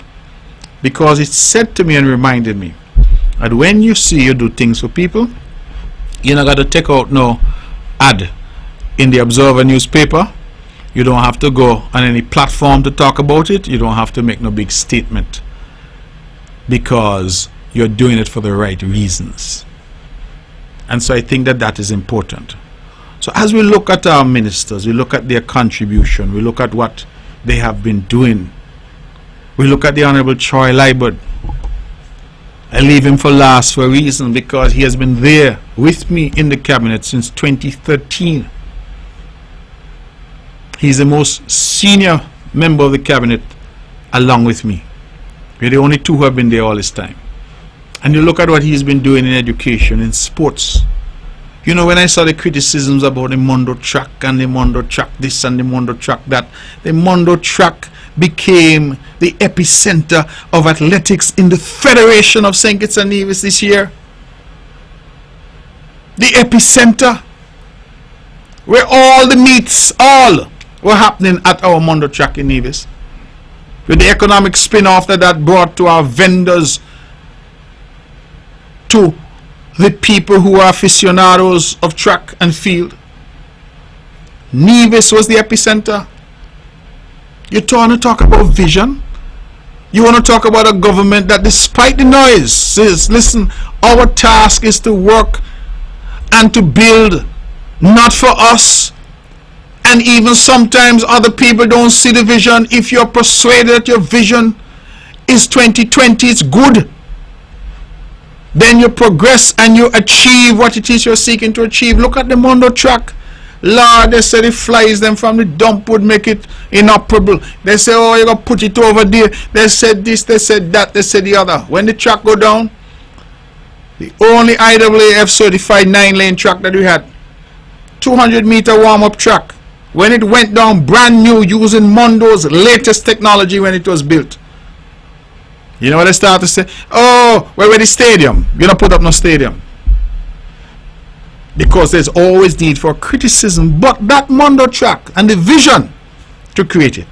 because it said to me and reminded me that when you see you do things for people, you're not got to take out no ad in the Observer newspaper. You don't have to go on any platform to talk about it. You don't have to make no big statement, because you're doing it for the right reasons. And so I think that that is important. So as we look at our ministers, we look at their contribution, we look at what they have been doing, we look at the Honorable Troy Liburd. I leave him for last for a reason, because he has been there with me in the cabinet since 2013. He's the most senior member of the cabinet along with me. We're the only two who have been there all this time. And you look at what he's been doing in education, in sports. You know, when I saw the criticisms about the Mondo track and the Mondo track this and the Mondo track that, the Mondo track became the epicenter of athletics in the Federation of St. Kitts and Nevis this year. The epicenter, where all the meets, all were happening at our Mondo track in Nevis. With the economic spin-off that brought to our vendors, to the people who are aficionados of track and field. Nevis was the epicenter. You want to talk about vision? You want to talk about a government that, despite the noise, says, listen, our task is to work and to build, not for us. And even sometimes other people don't see the vision. If you're persuaded that your vision is 2020, it's good, then you progress and you achieve what it is you're seeking to achieve. Look at the Mondo track. Lord, they say the flies them from the dump would make it inoperable. They say, oh, you're going to put it over there. They said this, they said that, they said the other. When the track go down, the only IAAF certified 9-lane track that we had, 200-meter warm-up track, when it went down brand new using Mondo's latest technology when it was built, you know what they start to say? Oh, where the stadium? You're not put up no stadium. Because there's always need for criticism. But that Mondo track and the vision to create it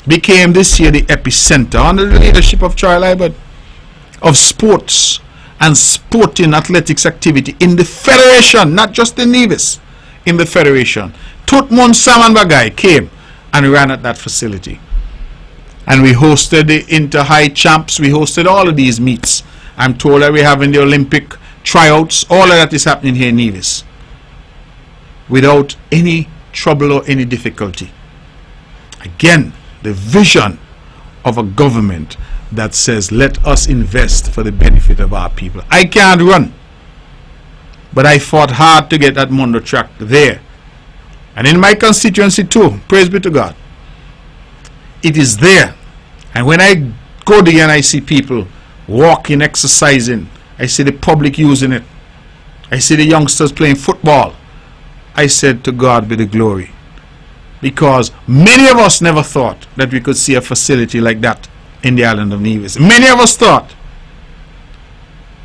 became this year the epicenter, under the leadership of Troy Liburd, of sports and sporting athletics activity in the Federation, not just in Nevis, in the Federation. Tutmun Samanbagai came and ran at that facility. And we hosted the Inter-High Champs. We hosted all of these meets. I'm told that we're having the Olympic tryouts. All of that is happening here in Nevis without any trouble or any difficulty. Again, the vision of a government that says, let us invest for the benefit of our people. I can't run, but I fought hard to get that Mondo track there. And in my constituency too, praise be to God, it is there. And when I go there and I see people walking, exercising, I see the public using it, I see the youngsters playing football, I said, to God be the glory. Because many of us never thought that we could see a facility like that in the island of Nevis. Many of us thought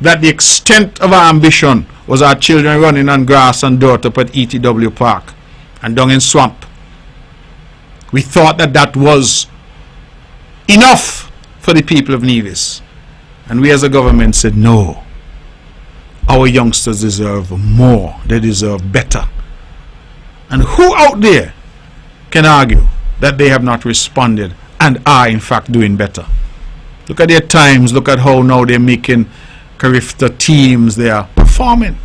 that the extent of our ambition was our children running on grass and dirt up at ETW Park and down in Swamp. We thought that that was enough for the people of Nevis. And we as a government said, no, our youngsters deserve more. They deserve better. And who out there can argue that they have not responded and are in fact doing better. Look at their times, look at how now they're making Carifta teams, they are performing.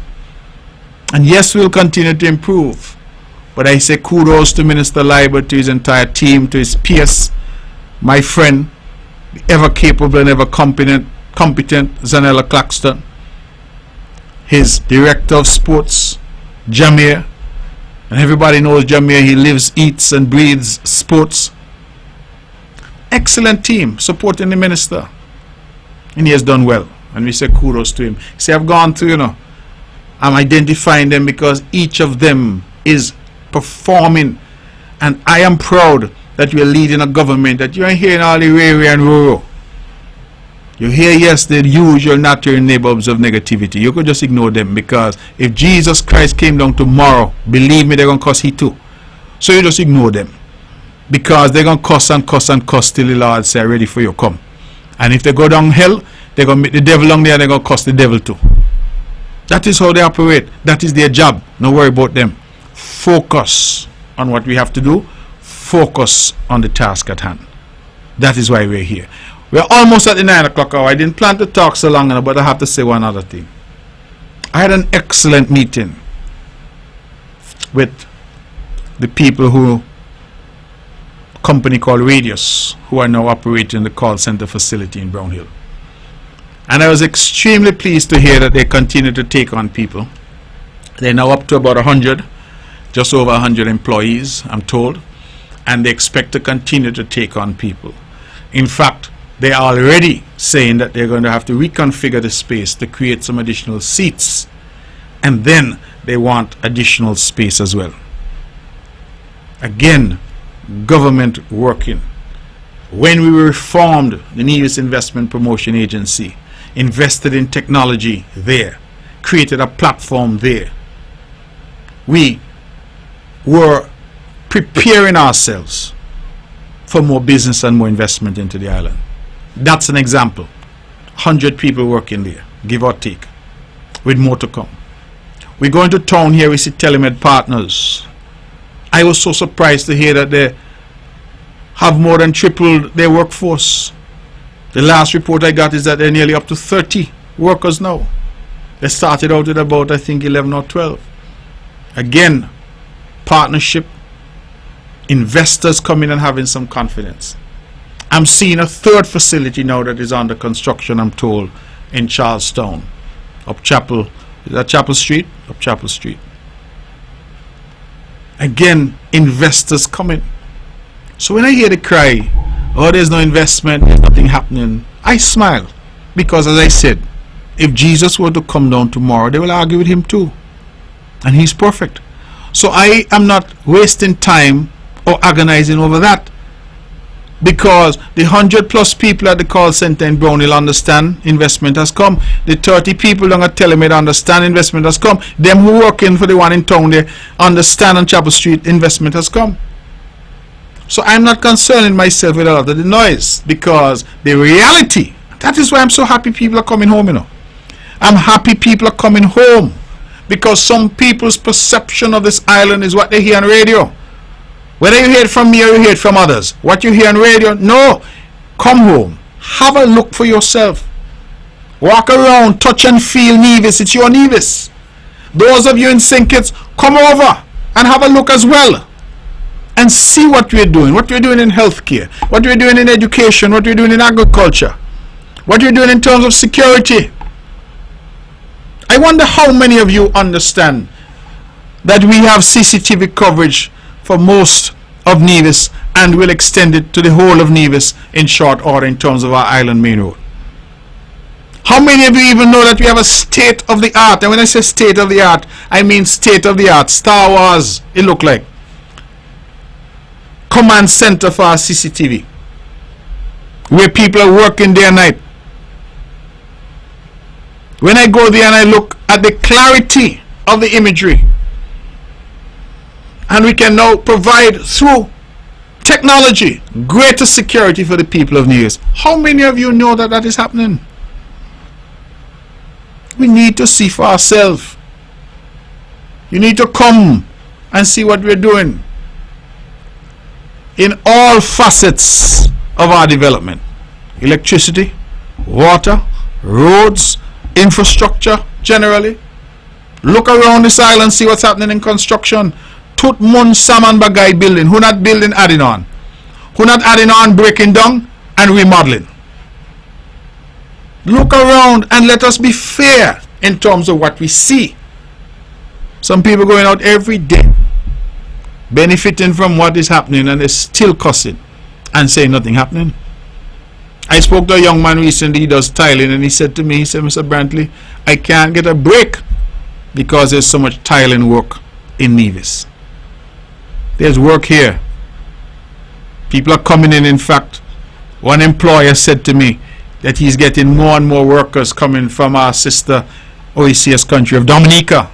And yes, we'll continue to improve. But I say kudos to Minister Leiber, to his entire team, to his peers, my friend, ever capable and ever competent Zanella Claxton, his director of sports, Jamir, and everybody knows Jamir, he lives, eats and breathes sports. Excellent team supporting the minister, and he has done well, and we say kudos to him. See, I've gone through, I'm identifying them because each of them is performing, and I am proud that we are leading a government that you are hearing all the rare and rural. You hear, yes, the usual natural neighbors of negativity. You could just ignore them, because if Jesus Christ came down tomorrow, believe me, they're going to cuss he too. So you just ignore them, because they're going to cuss and cuss and cuss till the Lord say, ready for you, come. And if they go down hell, they're going to meet the devil down there and they're going to cuss the devil too. That is how they operate. That is their job. Don't worry about them. Focus on what we have to do. Focus on the task at hand. That is why we're here. We're almost at the 9 o'clock hour. I didn't plan to talk so long, but I have to say one other thing. I had an excellent meeting with the people who, company called Radius, who are now operating the call center facility in Brownhill. And I was extremely pleased to hear that they continue to take on people. They're now up to about 100, just over 100 employees, I'm told, and they expect to continue to take on people. In fact, they are already saying that they're going to have to reconfigure the space to create some additional seats, and then they want additional space as well. Again, government working. When we reformed the Nevis Investment Promotion Agency, invested in technology there, created a platform there, we were preparing ourselves for more business and more investment into the island. That's an example. 100 people working there, give or take, with more to come. We go into town here, we see Telemed Partners. I was so surprised to hear that they have more than tripled their workforce. The last report I got is that they're nearly up to 30 workers now. They started out with about, I think, 11 or 12. Again, partnership, investors coming and having some confidence. I'm seeing a third facility now that is under construction, I'm told, in Charlestown. Up Chapel, is that Chapel Street? Up Chapel Street. Again, investors coming. So when I hear the cry, oh, there's no investment, there's nothing happening, I smile. Because as I said, if Jesus were to come down tomorrow, they will argue with him too. And he's perfect. So I am not wasting time or agonizing over that. Because the 100+ people at the call center in Brownhill understand investment has come. The 30 people down at Telemed understand investment has come. Them who work in for the one in town, they understand on Chapel Street investment has come. So I'm not concerning myself with a lot of the noise, because the reality, that is why I'm so happy people are coming home, I'm happy people are coming home, because some people's perception of this island is what they hear on radio. Whether you hear it from me or you hear it from others, what you hear on radio, no. Come home, have a look for yourself. Walk around, touch and feel Nevis. It's your Nevis. Those of you in St. Kitts, come over and have a look as well, and see what we're doing in healthcare, what we're doing in education, what we're doing in agriculture, what we're doing in terms of security. I wonder how many of you understand that we have CCTV coverage for most of Nevis, and will extend it to the whole of Nevis in short order in terms of our island main road. How many of you even know that we have a state of the art? And when I say state of the art, I mean state of the art. Star Wars, it looked like. Command center for our CCTV, where people are working day and night. When I go there and I look at the clarity of the imagery, and we can now provide through technology greater security for the people of Nevis. How many of you know that that is happening? We need to see for ourselves. You need to come and see what we're doing in all facets of our development. Electricity, water, roads, infrastructure generally. Look around this island, see what's happening in construction. Tut Mun Saman Bagay building. Who not building, adding on? Who not adding on, breaking down and remodeling? Look around and let us be fair in terms of what we see. Some people going out every day benefiting from what is happening, and they're still cussing and saying nothing happening. I spoke to a young man recently, he does tiling, and he said to me, he said, Mr. Brantley, I can't get a break because there's so much tiling work in Nevis. There's work here. People are coming in fact. One employer said to me that he's getting more and more workers coming from our sister OECS country of Dominica.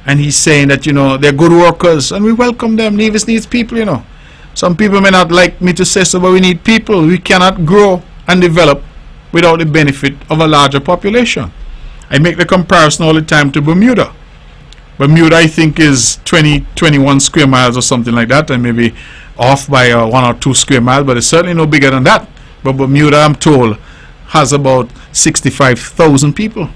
And he's saying that, you know, they're good workers and we welcome them. Nevis needs people, you know. Some people may not like me to say so, but we need people. We cannot grow and develop without the benefit of a larger population. I make the comparison all the time to Bermuda. Bermuda, I think, is 21 square miles or something like that, and maybe off by 1 or 2 square miles, but it's certainly no bigger than that. But Bermuda, I'm told, has about 65,000 people.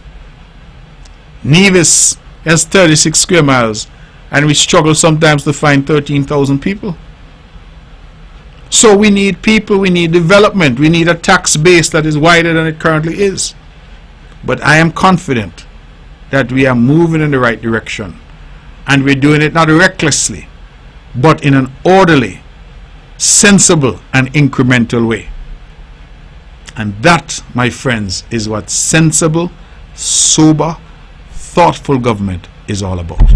Nevis has 36 square miles, and we struggle sometimes to find 13,000 people. So we need people, we need development, we need a tax base that is wider than it currently is. But I am confident that we are moving in the right direction, and we're doing it not recklessly, but in an orderly, sensible and incremental way. And that, my friends, is what sensible, sober, thoughtful government is all about.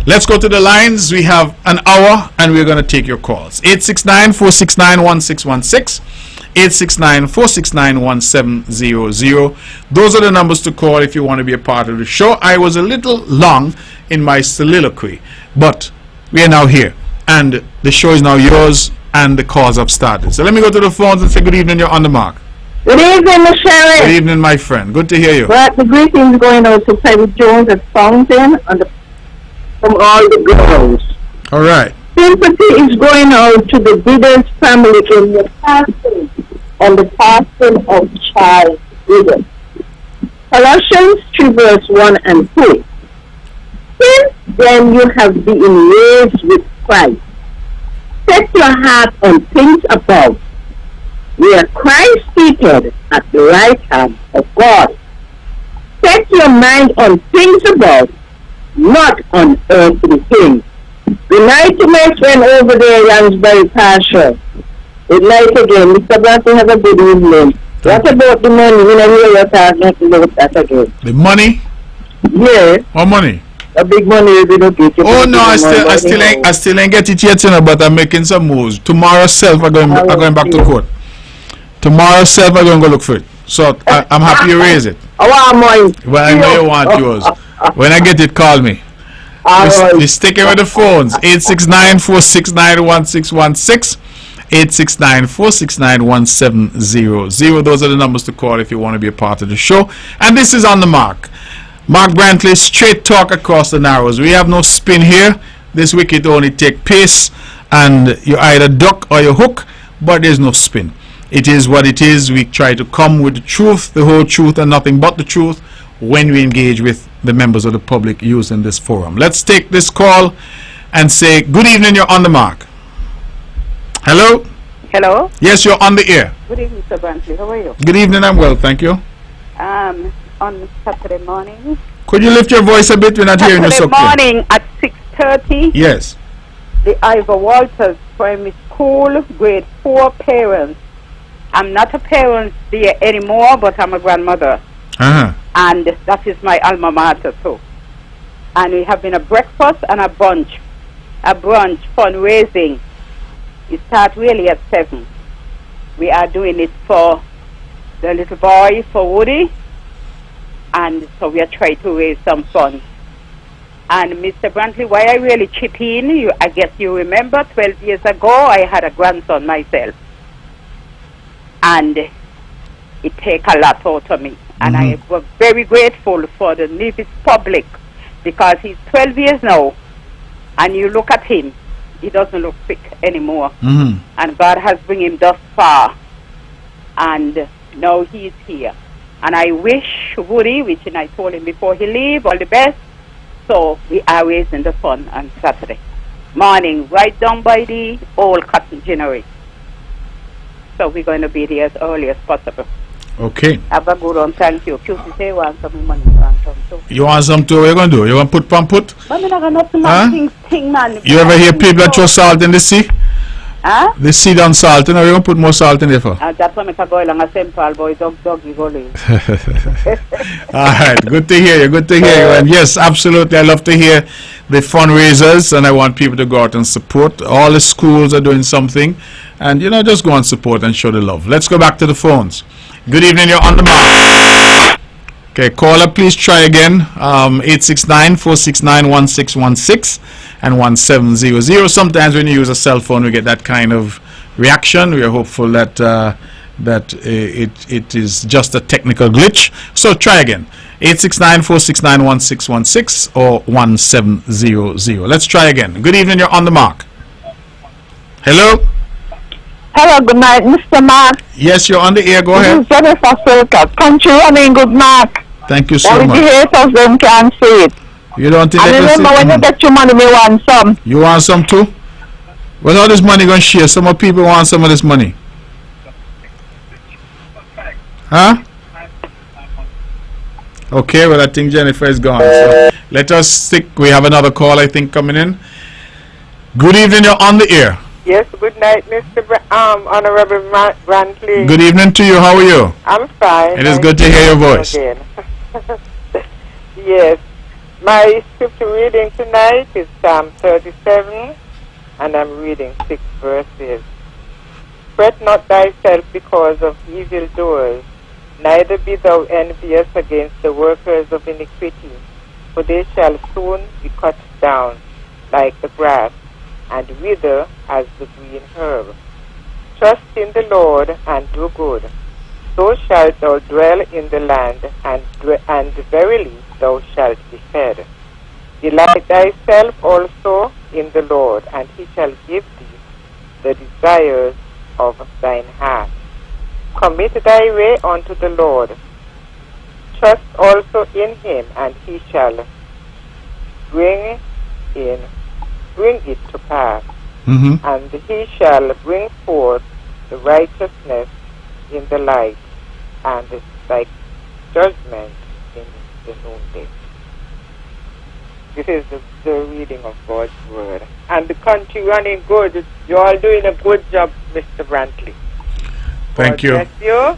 Let's go to the lines. We have an hour and we're going to take your calls. 869-469-1616, 869-469-1700. Those are the numbers to call if you want to be a part of the show. I was a little long in my soliloquy, but we are now here and the show is now yours and the calls have started. So let me go to the phones and say good evening. You're on the mark. Good evening, Michelle. Good evening, my friend. Good to hear you. Well, the greetings going out to Private Jones at Fountain and from all the girls. All right. Sympathy is going out to the Bidders family in the passing and the passing of Charles Bidder. Colossians 3 verse 1 and 2. Since then you have been raised with Christ. Set your heart on things above, where Christ seated at the right hand of God. Set your mind on things above, not on earthly things. Good night to my friend over there, Lansbury Pasture. Good night again. Mr. Brantley, have a good evening. What about the money? We don't hear you talking about that again. The money? Yeah. What money? A big money we don't get. Oh no, I still ain't get it yet, you know, but I'm making some moves. Tomorrow self I'm going back to court. Tomorrow self I'm going to go look for it. So I'm happy you raise it. I want mine. Well, I know you want yours. When I get it, call me. We're sticking with the phones. 869-469-1616, 869-469-1700. Those are the numbers to call if you want to be a part of the show. And this is On the Mark. Mark Brantley, straight talk across the narrows. We have no spin here. This week it only take pace, and you either duck or you hook, but there's no spin. It is what it is. We try to come with the truth, the whole truth, and nothing but the truth when we engage with the members of the public using this forum. Let's take this call and say, good evening, you're on the mark. Hello? Hello? Yes, you're on the air. Good evening, Mr. Brantley. How are you? Good evening, I'm well, thank you. On Saturday morning. Could you lift your voice a bit? We're not hearing you so clear. Saturday morning at 6:30. Yes. The Ivor Walters Primary School grade 4 parents. I'm not a parent there anymore, but I'm a grandmother. And that is my alma mater too. And we have been a breakfast and a brunch fundraising. It starts really at 7. We are doing it for the little boy, for Woody, and so we are trying to raise some funds. And Mr. Brantley, why I really chip in, I guess you remember 12 years ago I had a grandson myself, and it take a lot out of me. And I was very grateful for the Nevis public, because he's 12 years now, and you look at him, he doesn't look sick anymore. Mm-hmm. And God has bring him thus far. And now he's here. And I wish Woody, which I told him before he leave, all the best. So we are raising the fun on Saturday morning, right down by the old cotton ginnery. So we're going to be there as early as possible. Okay. Have a good one. Thank you. QC say want some money. Want some too. You want some too? What you going to do? You want to put? But I'm not going to Huh? thing, man. You ever hear people that throw salt in the sea? Huh? The sea done salt, you know, you going to put more salt in there for? That's why I go along a St. Paul boy, dog, you go in. Alright, good to hear you, And yes, absolutely, I love to hear the fundraisers, and I want people to go out and support. All the schools are doing something, and you know, just go and support and show the love. Let's go back to the phones. Good evening, you're on the mark. Okay, caller, please try again. 869-469-1616 and 1700. Sometimes when you use a cell phone, we get that kind of reaction. We are hopeful that it is just a technical glitch. So try again. 869-469-1616 or 1700. Let's try again. Good evening, you're on the mark. Hello? Hello, good night, Mr. Mark. Yes, you're on the air. Go This ahead. is Jennifer Silka. Country running, good Mark. Thank you so Only the much. haters them can see it. You don't think And they can remember, see- when you get your money, me want some. You want some too? Well, all this money going to share. Some of people want some of this money. Huh? Okay, well, I think Jennifer is gone. So let us stick. We have another call, I think, coming in. Good evening, you're on the air. Yes, good night, Mr. Honorable Brantley. Good evening to you. How are you? I'm fine. It is good to hear your voice. Again. Yes, my scripture reading tonight is Psalm 37, and I'm reading 6 verses. Fret not thyself because of evildoers, neither be thou envious against the workers of iniquity, for they shall soon be cut down like the grass, and wither as the green herb. Trust in the Lord and do good. So shalt thou dwell in the land, and verily thou shalt be fed. Delight thyself also in the Lord, and he shall give thee the desires of thine heart. Commit thy way unto the Lord. Trust also in him, and he shall bring it to pass. Mm-hmm. And he shall bring forth the righteousness in the light, and like judgment in the noonday. This is the reading of God's word. And the country running good. You're all doing a good job, Mr. Brantley. Thank God you. bless you.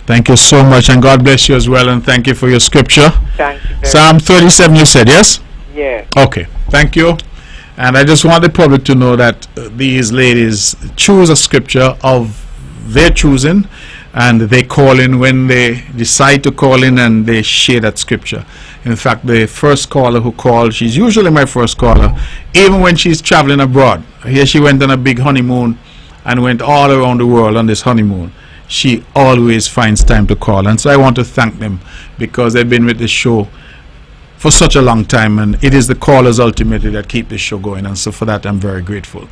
Thank you so much, and God bless you as well, and thank you for your scripture. Thank you very Psalm 37, you said, yes? much. Yes. Okay, thank you. And I just want the public to know that these ladies choose a scripture of their choosing, and they call in when they decide to call in, and they share that scripture. In fact, the first caller who called, she's usually my first caller, even when she's traveling abroad. Here she went on a big honeymoon and went all around the world on this honeymoon. She always finds time to call, and so I want to thank them because they've been with the show for such a long time, and it is the callers ultimately that keep the show going, and so for that I'm very grateful.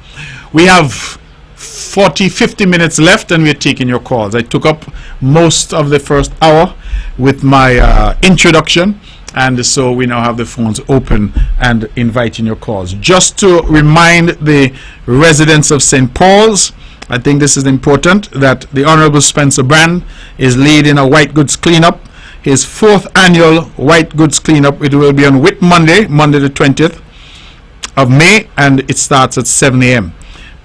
We have 50 minutes left, and we're taking your calls. I took up most of the first hour with my introduction, and so we now have the phones open and inviting your calls. Just to remind the residents of St. Paul's, I think this is important, that the Honorable Spencer Brand is leading a white goods cleanup, his 4th annual white goods cleanup. It will be on Whit Monday the 20th of May, and it starts at 7 a.m.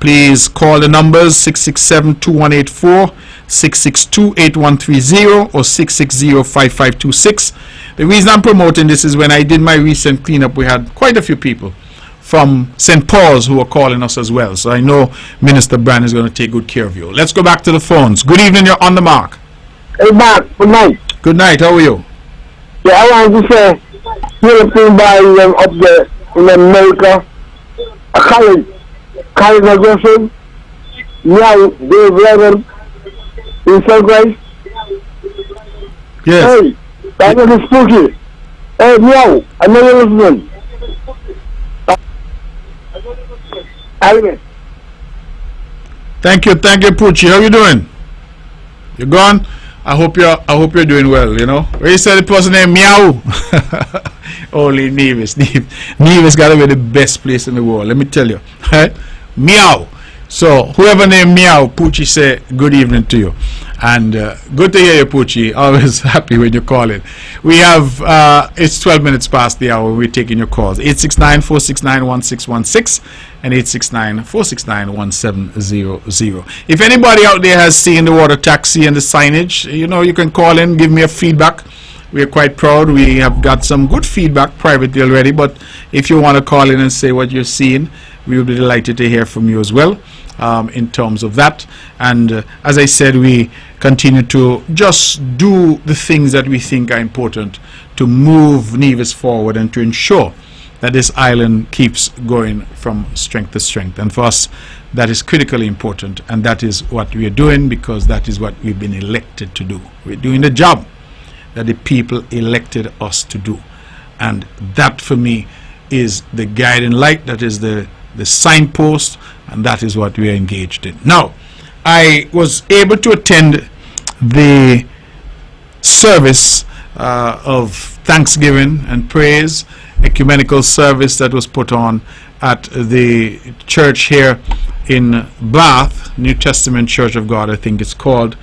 Please call the numbers 667-2184, 662-8130, or 660-5526. The reason I'm promoting this is when I did my recent cleanup, we had quite a few people from St. Paul's who are calling us as well. So I know Minister Brand is going to take good care of you. Let's go back to the phones. Good evening, you're on the mark. Hey, Mark, good night. Good night, how are you? Yeah, I want to say, Philippine boys up there in America, a college graduation, now they've level in Sunrise. Yes. Hey, that is spooky. Hey, meow, I know you're listening. Always. Thank you, Poochie. How you doing? You gone? I hope you're doing well. You know, where you said the person named Meow. Only Nevis. Nevis got to be the best place in the world. Let me tell you, right? Meow. So whoever named Meow, Poochie say good evening to you, and good to hear you, Poochie. Always happy when you call in. We have it's 12 minutes past the hour. We're taking your calls. 869-469-1616 and 869-469-1700. If anybody out there has seen the water taxi and the signage, you know, you can call in, give me a feedback. We're quite proud. We have got some good feedback privately already, but if you want to call in and say what you're seeing, we will be delighted to hear from you as well, in terms of that. And as I said, we continue to just do the things that we think are important to move Nevis forward and to ensure that this island keeps going from strength to strength. And for us, that is critically important, and that is what we are doing, because that is what we've been elected to do. We're doing the job that the people elected us to do, and that for me is the guiding light, that is the signpost, and that is what we are engaged in. Now, I was able to attend the service of Thanksgiving and praise, ecumenical service that was put on at the church here in Bath, New Testament Church of God, I think it's called.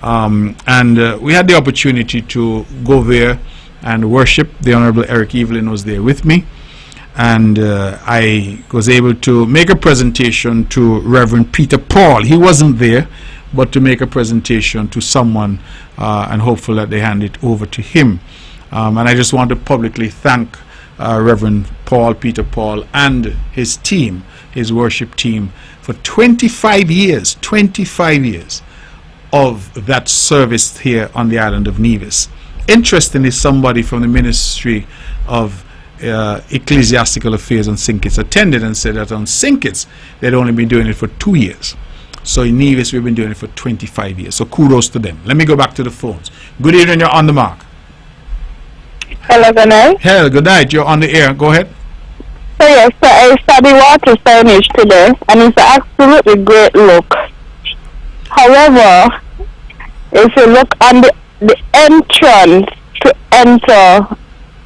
And we had the opportunity to go there and worship. The Honorable Eric Evelyn was there with me, and I was able to make a presentation to Reverend Peter Paul. He wasn't there, but to make a presentation to someone, and hopefully that they hand it over to him. And I just want to publicly thank Reverend Peter Paul and his team, his worship team, for 25 years of that service here on the island of Nevis. Interestingly, somebody from the Ministry of Ecclesiastical Affairs on St. Kitts attended and said that on St. Kitts they'd only been doing it for 2 years. So in Nevis we've been doing it for 25 years. So kudos to them. Let me go back to the phones. Good evening, you're on the mark. Hello, good night. Hello, good night. You're on the air. Go ahead. So yes, so I studied water signage today, and it's an absolutely great look. However, if you look on the entrance to enter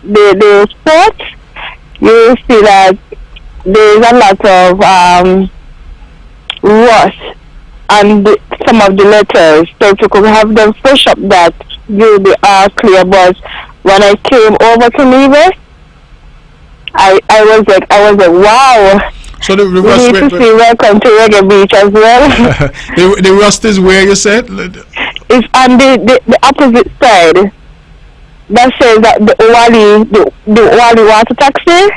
the spot, you will see that there is a lot of rust on some of the letters. So if you could have them fresh up, that you'll be clear. But when I came over to Nevis, I was like, wow. So the We rust, need to see Welcome to Reggae Beach as well. the rust is where you said? It's on the opposite side. That says that the Wally water taxi.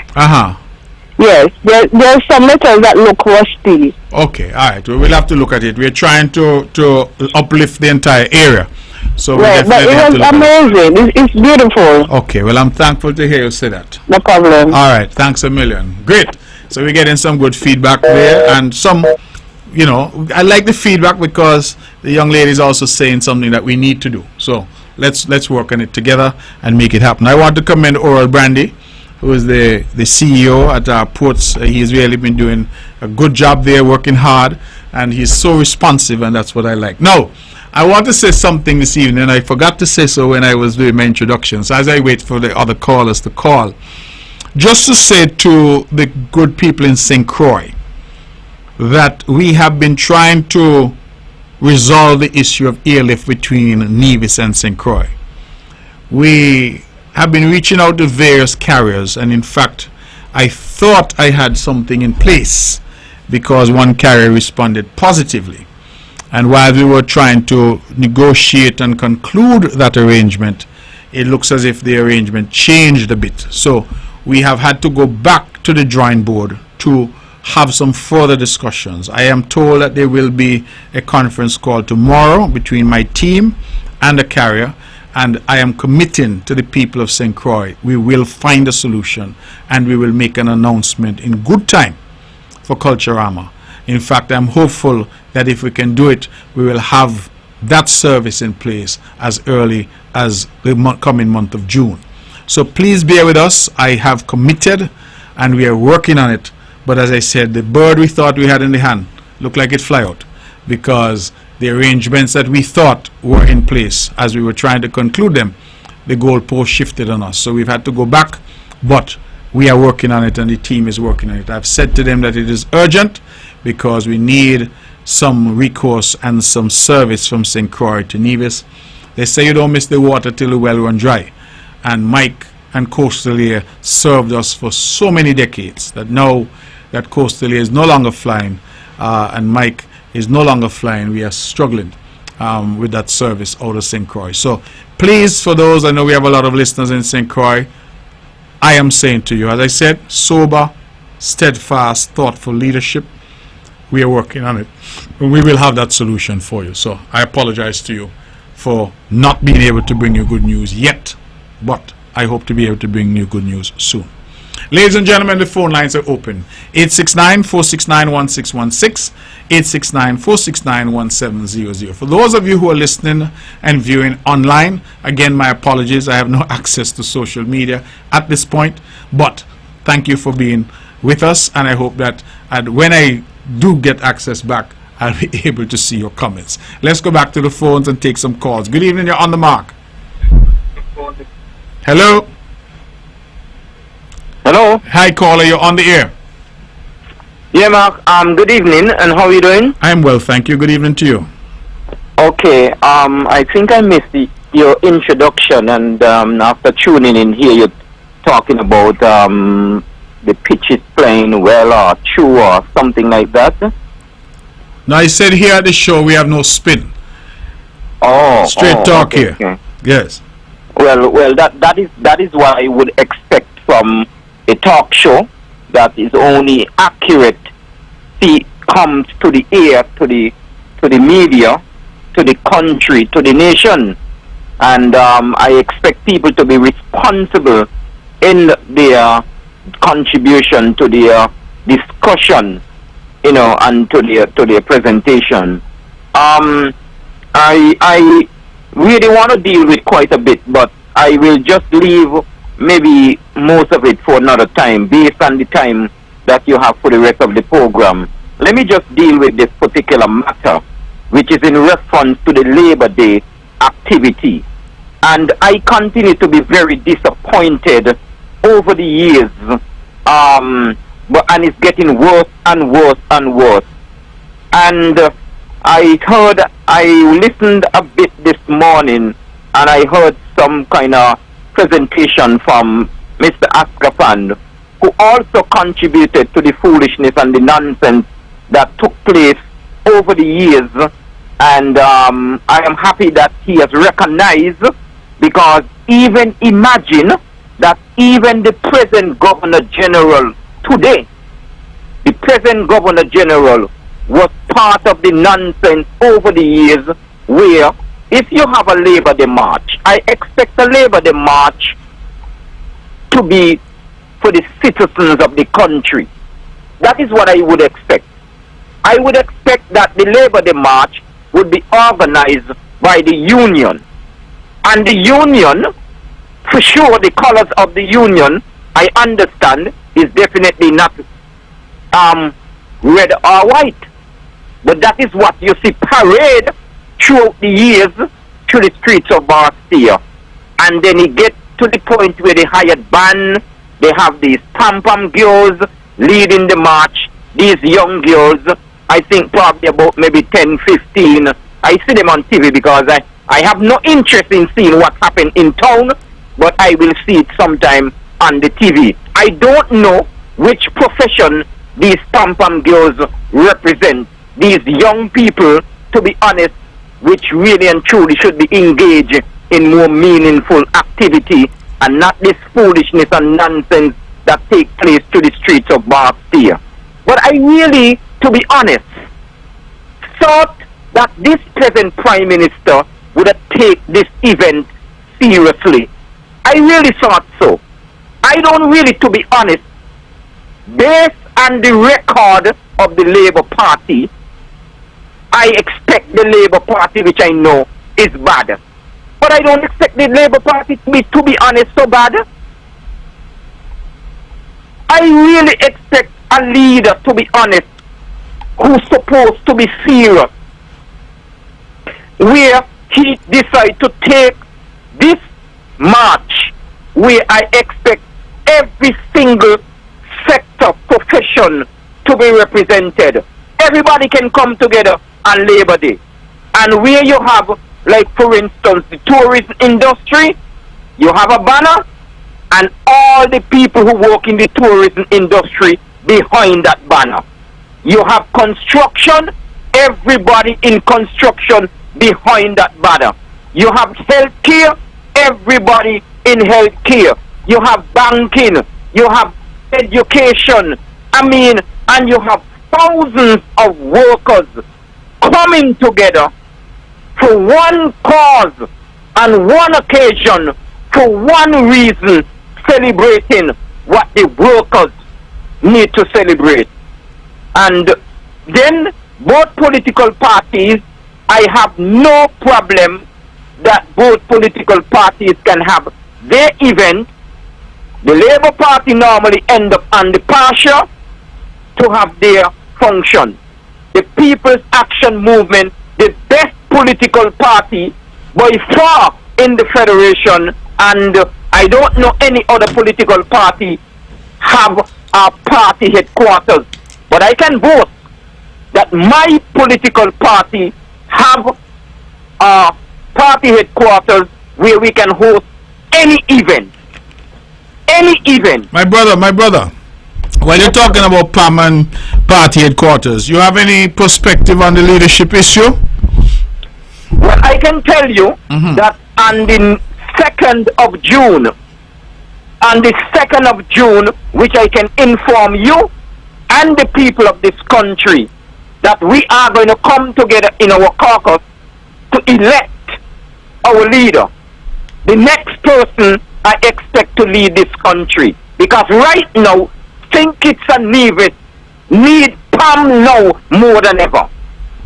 Yes, there's some letters that look rusty. Okay, all right. We'll have to look at it. We're trying to uplift the entire area. So we Right, but definitely have it to was look at amazing. It's beautiful. it. Okay, well, I'm thankful to hear you say that. No problem. All right, thanks a million. Great. So we're getting some good feedback there, and some, you know, I like the feedback because the young lady is also saying something that we need to do. So let's work on it together and make it happen. I want to commend Oral Brandy, who is the CEO at our ports. He's really been doing a good job there, working hard, and he's so responsive, and that's what I like. Now, I want to say something this evening, and I forgot to say so when I was doing my introductions, as I wait for the other callers to call. Just to say to the good people in St. Croix that we have been trying to resolve the issue of airlift between Nevis and St. Croix. We have been reaching out to various carriers, and in fact I thought I had something in place because one carrier responded positively, and while we were trying to negotiate and conclude that arrangement, it looks as if the arrangement changed a bit. So we have had to go back to the drawing board to have some further discussions. I am told that there will be a conference call tomorrow between my team and the carrier, and I am committing to the people of St. Croix we will find a solution, and we will make an announcement in good time for Culturama. In fact, I'm hopeful that if we can do it, we will have that service in place as early as the coming month of June. So please bear with us. I have committed and we are working on it, But as I said, the bird we thought we had in the hand looked like it fly out, because the arrangements that we thought were in place as we were trying to conclude them, the goalpost shifted on us. So we've had to go back, but we are working on it, and the team is working on it. I've said to them that it is urgent because we need some recourse and some service from St. Croix to Nevis. They say you don't miss the water till the well run dry. And Mike and Coastal Air served us for so many decades that now that Coastal Air is no longer flying and Mike is no longer flying, we are struggling with that service out of St. Croix. So please, for those, I know we have a lot of listeners in St. Croix, I am saying to you, as I said, sober, steadfast, thoughtful leadership. We are working on it. We will have that solution for you. So I apologize to you for not being able to bring you good news yet, but I hope to be able to bring you good news soon. Ladies and gentlemen, the phone lines are open. 869-469-1616, 869-469-1700. For those of you who are listening and viewing online, again, my apologies. I have no access to social media at this point, but thank you for being with us, and I hope that when I do get access back, I'll be able to see your comments. Let's go back to the phones and take some calls. Good evening, you're on the mark. Hello? Hello? Hi, caller, you're on the air. Yeah, Mark, good evening, and how are you doing? I am well, thank you. Good evening to you. Okay, I think I missed your introduction, and after tuning in here, you're talking about the pitch is playing well or true or something like that. Now, I said here at the show we have no spin. Straight talk okay, here. Okay. Yes. Well, that is what I would expect from a talk show that is only accurate. Comes to the ear, to the media, to the country, to the nation, and I expect people to be responsible in their contribution to their discussion, and to their presentation. I really want to deal with quite a bit, but I will just leave maybe most of it for another time, based on the time that you have for the rest of the program. Let me just deal with this particular matter, which is in reference to the Labor Day activity. And I continue to be very disappointed over the years, and it's getting worse and worse and worse. And I listened a bit this morning, and I heard some kind of presentation from Mr. Askafand, who also contributed to the foolishness and the nonsense that took place over the years. And I am happy that he has recognized, because even imagine that even the present Governor General today, the present Governor General was part of the nonsense over the years, where if you have a Labor Day march, I expect a Labor Day march to be for the citizens of the country. That is what I would expect. I would expect that the Labor Day march would be organized by the union. And the union, for sure, the colors of the union, I understand, is definitely not red or white. But that is what you see parade throughout the years through the streets of Bastille. And then you get to the point where they hired band, they have these pom-pom girls leading the march, these young girls, I think probably about maybe 10, 15. I see them on TV because I have no interest in seeing what's happening in town, but I will see it sometime on the TV. I don't know which profession these pom-pom girls represent. These young people, to be honest, which really and truly should be engaged in more meaningful activity and not this foolishness and nonsense that take place to the streets of Bastille. But I really, to be honest, thought that this present Prime Minister would take this event seriously. I really thought so. I don't really, to be honest, based on the record of the Labour Party, I expect the Labour Party, which I know is bad. But I don't expect the Labour Party to be honest, so bad. I really expect a leader, to be honest, who's supposed to be serious, where he decide to take this march, where I expect every single sector, profession to be represented. Everybody can come together on Labor Day. And where you have, like for instance, the tourism industry, you have a banner, and all the people who work in the tourism industry behind that banner. You have construction, everybody in construction behind that banner. You have healthcare, everybody in healthcare. You have banking, you have education, and you have thousands of workers coming together for one cause and one occasion, for one reason, celebrating what the workers need to celebrate. And then both political parties, I have no problem that both political parties can have their event. The Labour Party normally end up on the Pasha to have their function. The People's Action Movement, the best political party by far in the Federation, and I don't know any other political party have a party headquarters. But I can boast that my political party have a party headquarters where we can host any event. Any event. My brother, when you're talking about PAM and party headquarters, you have any perspective on the leadership issue? Well, I can tell you that on the 2nd of June, which I can inform you and the people of this country, that we are going to come together in our caucus to elect our leader, the next person I expect to lead this country. Because right now, St. Kitts and Nevis need PAM now more than ever.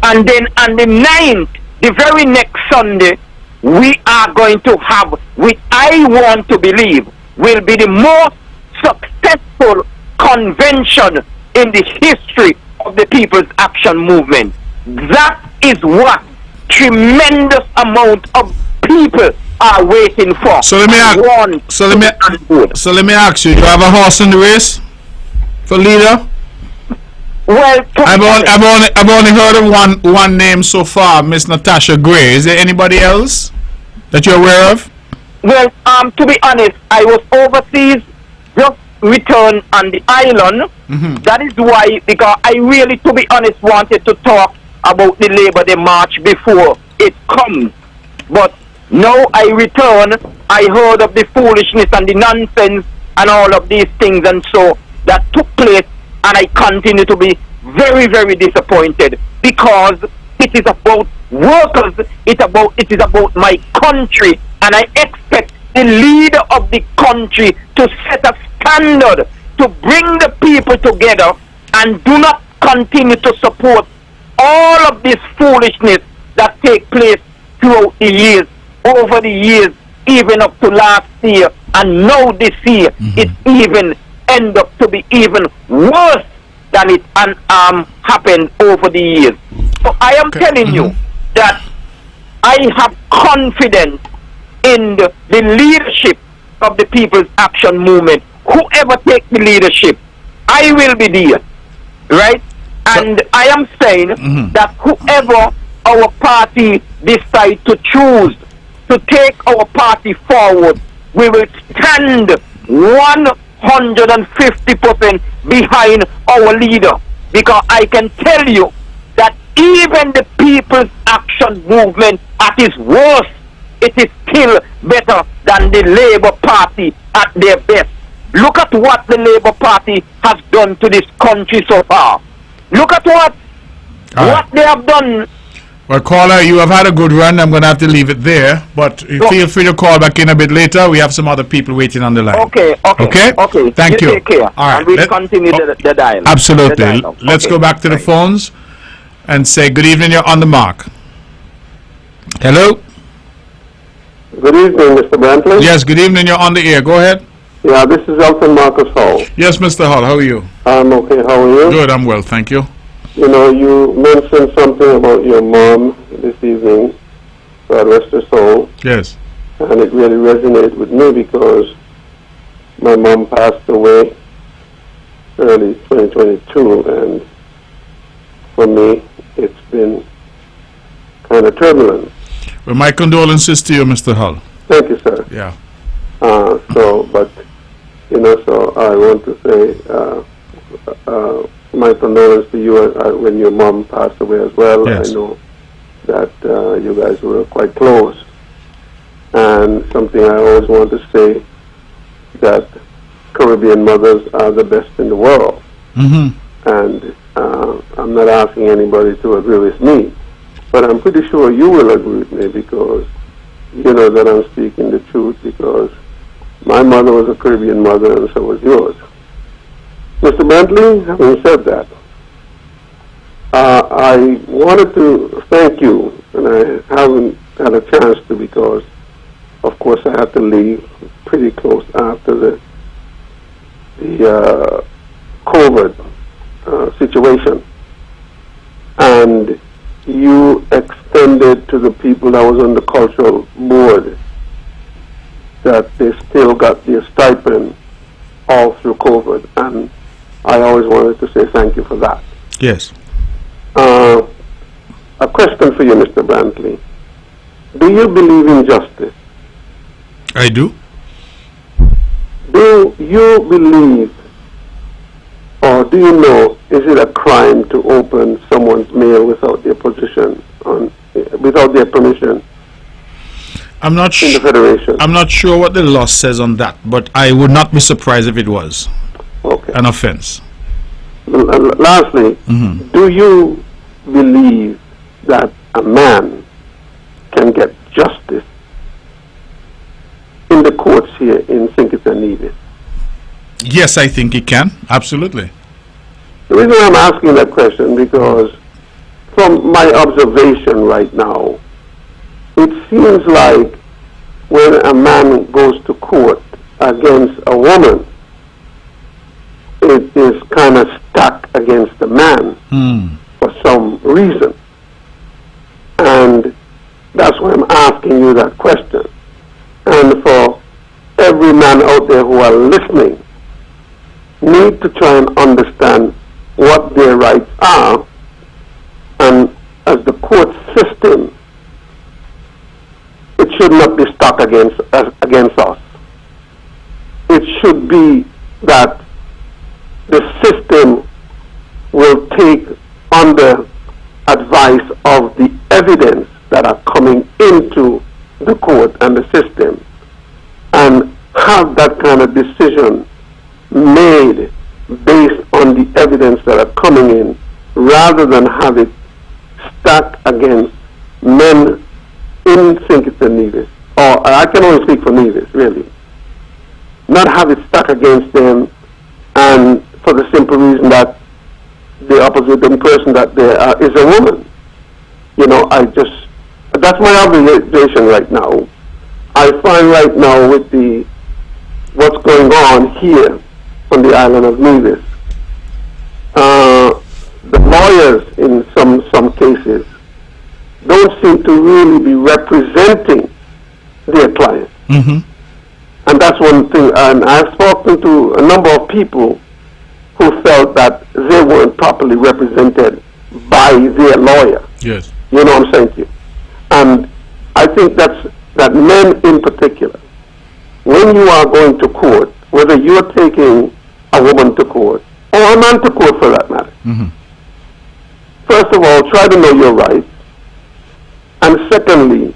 And then on the 9th, the very next Sunday, we are going to have, which I want to believe will be the most successful convention in the history of the People's Action Movement. That is what tremendous amount of people are waiting for. So let me ask you, do you have a horse in the race for leader? Well, I've only heard of one name so far, Miss Natasha Gray. Is there anybody else that you're aware of? Well, to be honest, I was overseas, just returned on the island. That is why, because I really, to be honest, wanted to talk about the Labor Day March before it comes. But now I return, I heard of the foolishness and the nonsense and all of these things and so that took place, and I continue to be very, very disappointed because it is about workers, it is about my country, and I expect the leader of the country to set a standard to bring the people together and do not continue to support all of this foolishness that take place throughout the years, over the years, even up to last year, and now this year, it even end up to be even worse than it happened over the years. So I am telling you that I have confidence in the leadership of the People's Action Movement. Whoever takes the leadership, I will be there, right? And I am saying that whoever our party decide to choose to take our party forward, we will stand 150% behind our leader. Because I can tell you that even the People's Action Movement at its worst, it is still better than the Labour Party at their best. Look at what the Labour Party has done to this country so far. Look at what they have done. Well, caller, you have had a good run. I'm going to have to leave it there. But feel free to call back in a bit later. We have some other people waiting on the line. Okay. Thank you. Take care. All right. And we'll continue the dialogue. Absolutely. Let's go back to the phones and say good evening. You're on the mark. Hello? Good evening, Mr. Brantley. Yes, good evening. You're on the air. Go ahead. Yeah, this is Elton Marcus Hall. Yes, Mr. Hall, how are you? I'm okay. How are you? Good, I'm well, thank you. You know, you mentioned something about your mom this evening, God rest her soul, Yes. and it really resonated with me because my mom passed away early 2022, and for me, it's been kind of turbulent. Well, my condolences to you, Mr. Hall. Thank you, sir. Yeah. But, you know, so I want to say my condolence to you when your mom passed away as well. Yes. I know that you guys were quite close. And something I always want to say, that Caribbean mothers are the best in the world. Mm-hmm. And I'm not asking anybody to agree with me, but I'm pretty sure you will agree with me because you know that I'm speaking the truth, because my mother was a Caribbean mother and so was yours. Mr. Brantley, having said that, I wanted to thank you, and I haven't had a chance to because, of course, I had to leave pretty close after the COVID situation. And you extended to the people that was on the cultural board that they still got their stipend all through COVID. And I always wanted to say thank you for that. Yes. A question for you, Mr. Brantley. Do you believe in justice? I do. Do you believe, or do you know, is it a crime to open someone's mail without their without their permission I'm not in the Federation? I'm not sure what the law says on that, but I would not be surprised if it was Okay. an offense. Lastly, do you believe that a man can get justice in the courts here in St. Kitts and Nevis? Yes, I think it can. Absolutely. The reason I'm asking that question because from my observation right now, it seems like when a man goes to court against a woman, it is kind of stuck against the man for some reason. And that's why I'm asking you that question. And for every man out there who are listening, need to try and understand what their rights are, and as the court system, it should not be stuck against us. It should be that the system will take under advice of the evidence that are coming into the court and the system, and have that kind of decision made based on the evidence that are coming in, rather than have it stacked against men in St. Kitts and Nevis, or I can only speak for Nevis, really. Not have it stacked against them, and for the simple reason that the opposite person that there is a woman. You know, that's my observation right now. I find right now with what's going on here on the island of Nevis, the lawyers in some cases don't seem to really be representing their clients. And that's one thing. And I've spoken to a number of people who felt that they weren't properly represented by their lawyer. Yes. You know what I'm saying to you? And I think that men in particular, when you are going to court, whether you're taking a woman to court, or a man to court for that matter, first of all, try to know your rights. And secondly,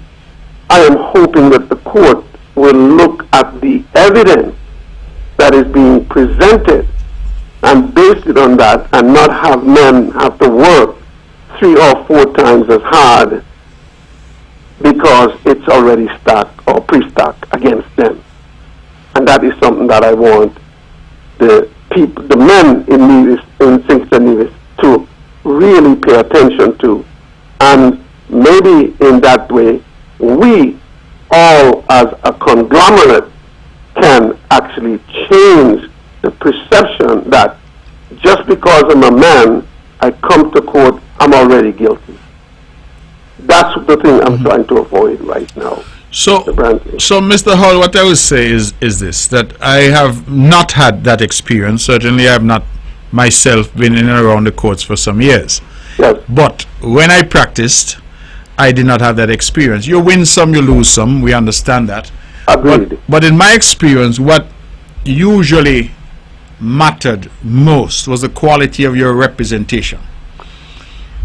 I am hoping that the court will look at the evidence that is being presented and base it on that, and not have men have to work 3 or 4 times as hard because it's already stacked or pre-stacked against them. And that is something that I want the men in St. Kitts and Nevis to really pay attention to, and maybe in that way we all as a conglomerate can actually change the perception that just because I'm a man, I come to court, I'm already guilty. That's the thing I'm trying to avoid right now. So, Mr. Hall, what I would say is this, that I have not had that experience. Certainly I have not myself been in and around the courts for some years. Yes. But when I practiced, I did not have that experience. You win some, you lose some. We understand that. Agreed. But in my experience, what usually mattered most was the quality of your representation.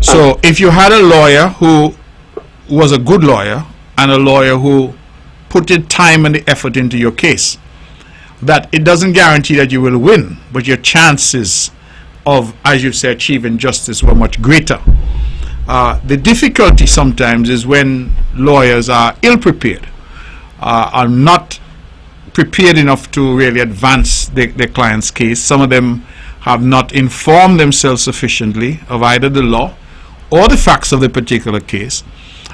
So if you had a lawyer who was a good lawyer and a lawyer who put the time and the effort into your case, that it doesn't guarantee that you will win, but your chances of, as you say, achieving justice were much greater. The difficulty sometimes is when lawyers are ill-prepared, are not prepared enough to really advance their client's case. Some of them have not informed themselves sufficiently of either the law or the facts of the particular case,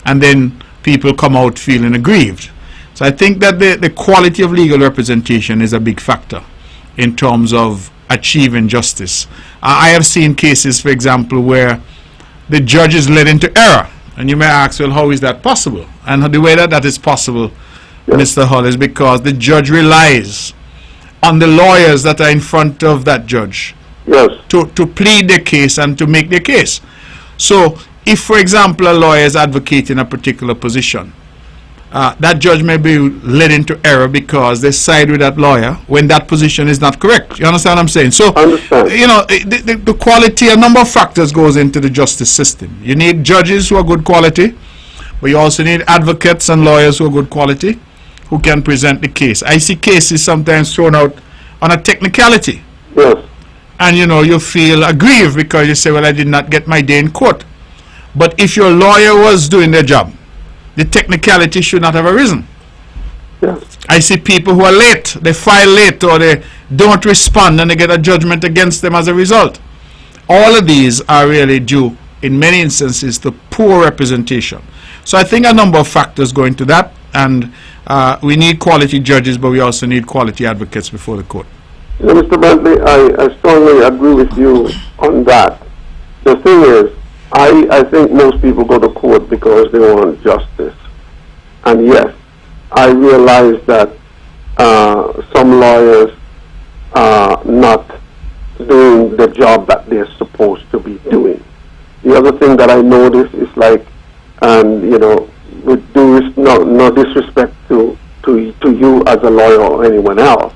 and then people come out feeling aggrieved. So I think that the quality of legal representation is a big factor in terms of achieving justice. I have seen cases, for example, where the judge is led into error, and you may ask, well, how is that possible? And the way that is possible, Mr. Hull, is because the judge relies on the lawyers that are in front of that judge to plead their case and to make their case. So if, for example, a lawyer is advocating a particular position, that judge may be led into error because they side with that lawyer when that position is not correct. You understand what I'm saying? So, you know, the quality, a number of factors goes into the justice system. You need judges who are good quality, but you also need advocates and lawyers who are good quality, who can present the case. I see cases sometimes thrown out on a technicality. Yes. And, you know, you feel aggrieved because you say, well, I did not get my day in court. But if your lawyer was doing their job, the technicality should not have arisen. Yes. I see people who are late, they file late, or they don't respond, and they get a judgment against them as a result. All of these are really due, in many instances, to poor representation. So I think a number of factors go into that, and we need quality judges, but we also need quality advocates before the court. You know, Mr. Brantley, I strongly agree with you on that. The thing is, I think most people go to court because they want justice. And yes, I realize that some lawyers are not doing the job that they're supposed to be doing. The other thing that I notice is like, and you know, with no disrespect to you as a lawyer or anyone else,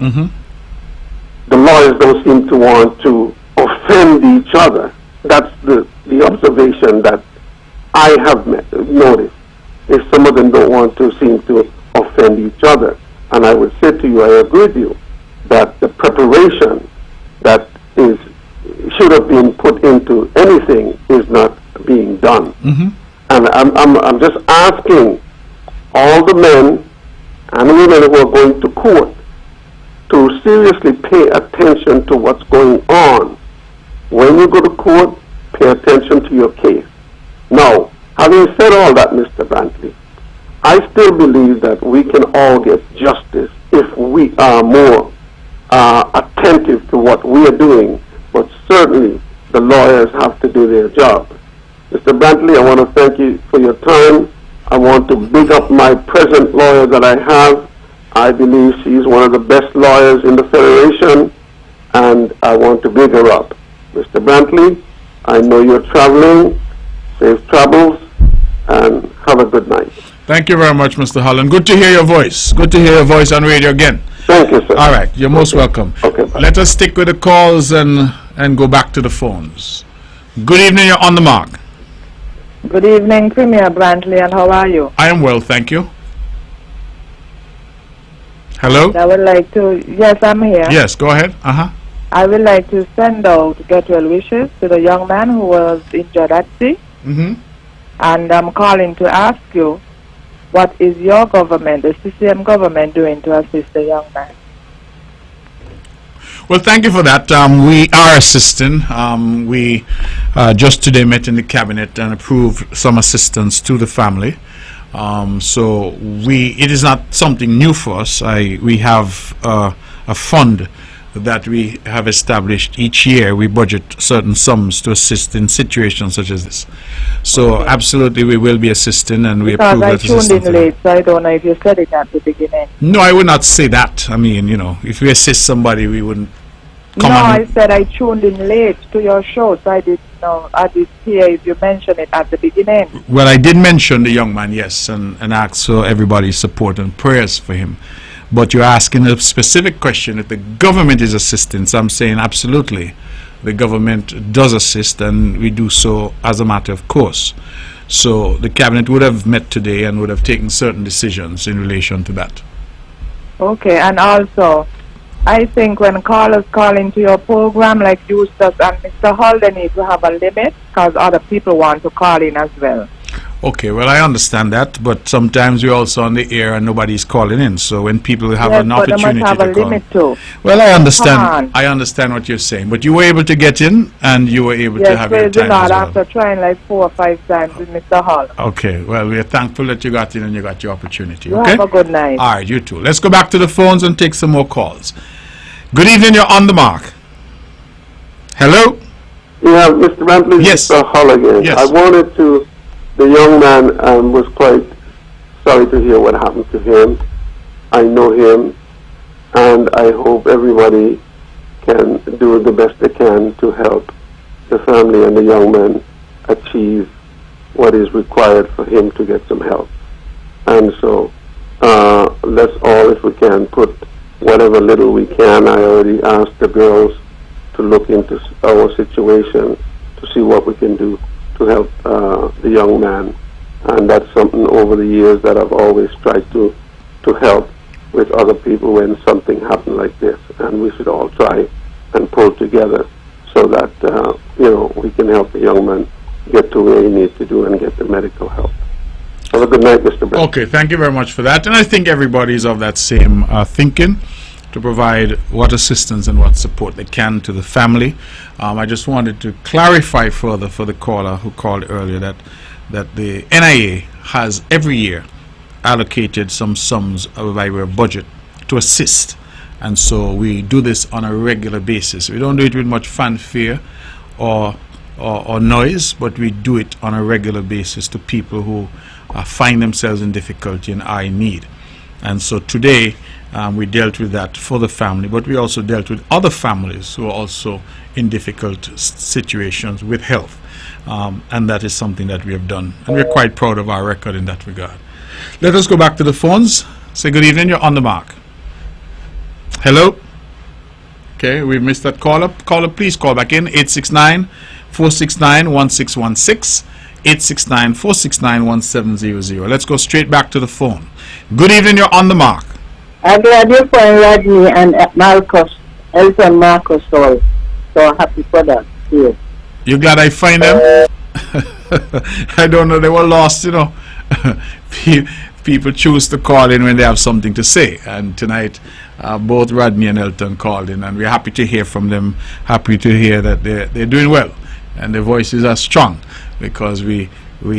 the lawyers don't seem to want to offend each other. That's the observation that I have noticed. If some of them don't want to seem to offend each other. And I would say to you, I agree with you, that the preparation that should have been put into anything is not being done. And I'm just asking all the men and women who are going to court to seriously pay attention to what's going on. When you go to court, pay attention to your case. Now, having said all that, Mr. Brantley, I still believe that we can all get justice if we are more attentive to what we are doing, but certainly the lawyers have to do their job. Mr. Brantley, I want to thank you for your time. I want to big up my present lawyer that I have. I believe she's one of the best lawyers in the Federation, and I want to big her up. Mr. Brantley, I know you're traveling. Safe travels, and have a good night. Thank you very much, Mr. Holland. Good to hear your voice. Good to hear your voice on radio again. Thank you, sir. All right, you're most welcome. Okay, bye. Let us stick with the calls and go back to the phones. Good evening, you're on the mark. Good evening, Premier Brantley, and how are you? I am well, thank you. Hello? I would like to, yes, I'm here. Yes, go ahead. I would like to send out get well wishes to the young man who was injured at sea. And I'm calling to ask you, what is your government, the CCM government, doing to assist the young man? Well, thank you for that. We are assisting. We just today met in the cabinet and approved some assistance to the family. So it is not something new for us. We have a fund that we have established each year. We budget certain sums to assist in situations such as this. So absolutely we will be assisting, and we approve that assistance. I tuned in late, so I don't know if you said it at the beginning. No, I would not say that. I mean, if we assist somebody, we wouldn't come No, on. I said I tuned in late to your show, so I didn't know. I did hear if you mentioned it at the beginning. Well, I did mention the young man, yes, and ask for everybody's support and prayers for him. But you're asking a specific question if the government is assisting. So I'm saying absolutely. The government does assist, and we do so as a matter of course. So the cabinet would have met today and would have taken certain decisions in relation to that. Okay, and also, I think when callers call into your program, like Eustace and Mr. Hull, they need to have a limit because other people want to call in as well. Okay, well, I understand that, but sometimes we're also on the air and nobody's calling in. So when people have an opportunity but they must have a to call, limit too. well, I understand. Come on. I understand what you're saying, but you were able to get in, and you were able to have your Praise the time Lord, as well. after trying like 4 or 5 times with Mr. Hall. Okay, well, we're thankful that you got in and you got your opportunity. You Okay, have a good night. all right, you too. Let's go back to the phones and take some more calls. Good evening. You're on the mark. Hello. Yeah, Mr. Brantley, Yes. Mr. Hull again. Yes. I wanted to, the young man was quite sorry to hear what happened to him. I know him, and I hope everybody can do the best they can to help the family and the young man achieve what is required for him to get some help. And so let's all, if we can, put whatever little we can. I already asked the girls to look into our situation to see what we can do to help the young man. And that's something over the years that I've always tried to help with other people when something happened like this. And we should all try and pull together so that, we can help the young man get to where he needs to do and get the medical help. Have a good night, Mr. Brent. Okay, thank you very much for that. And I think everybody's of that same thinking, to provide what assistance and what support they can to the family. I just wanted to clarify further for the caller who called earlier that the NIA has every year allocated some sums by way of budget to assist. And so we do this on a regular basis. We don't do it with much fanfare or noise, but we do it on a regular basis to people who find themselves in difficulty and are in need. And so today we dealt with that for the family, but we also dealt with other families who are also in difficult situations with health. And that is something that we have done. And we're quite proud of our record in that regard. Let us go back to the phones. Say good evening, you're on the mark. Hello? Okay, we've missed that caller. Caller, please call back in. 869-469-1616. 869-469-1700. Let's go straight back to the phone. Good evening, you're on the mark. I'm glad you find Rodney and Marcus, Elton Marcus all. So happy for that. Yes. You glad I find them? I don't know, they were lost, People choose to call in when they have something to say. And tonight, both Rodney and Elton called in, and we're happy to hear from them, happy to hear that they're doing well. And their voices are strong, because we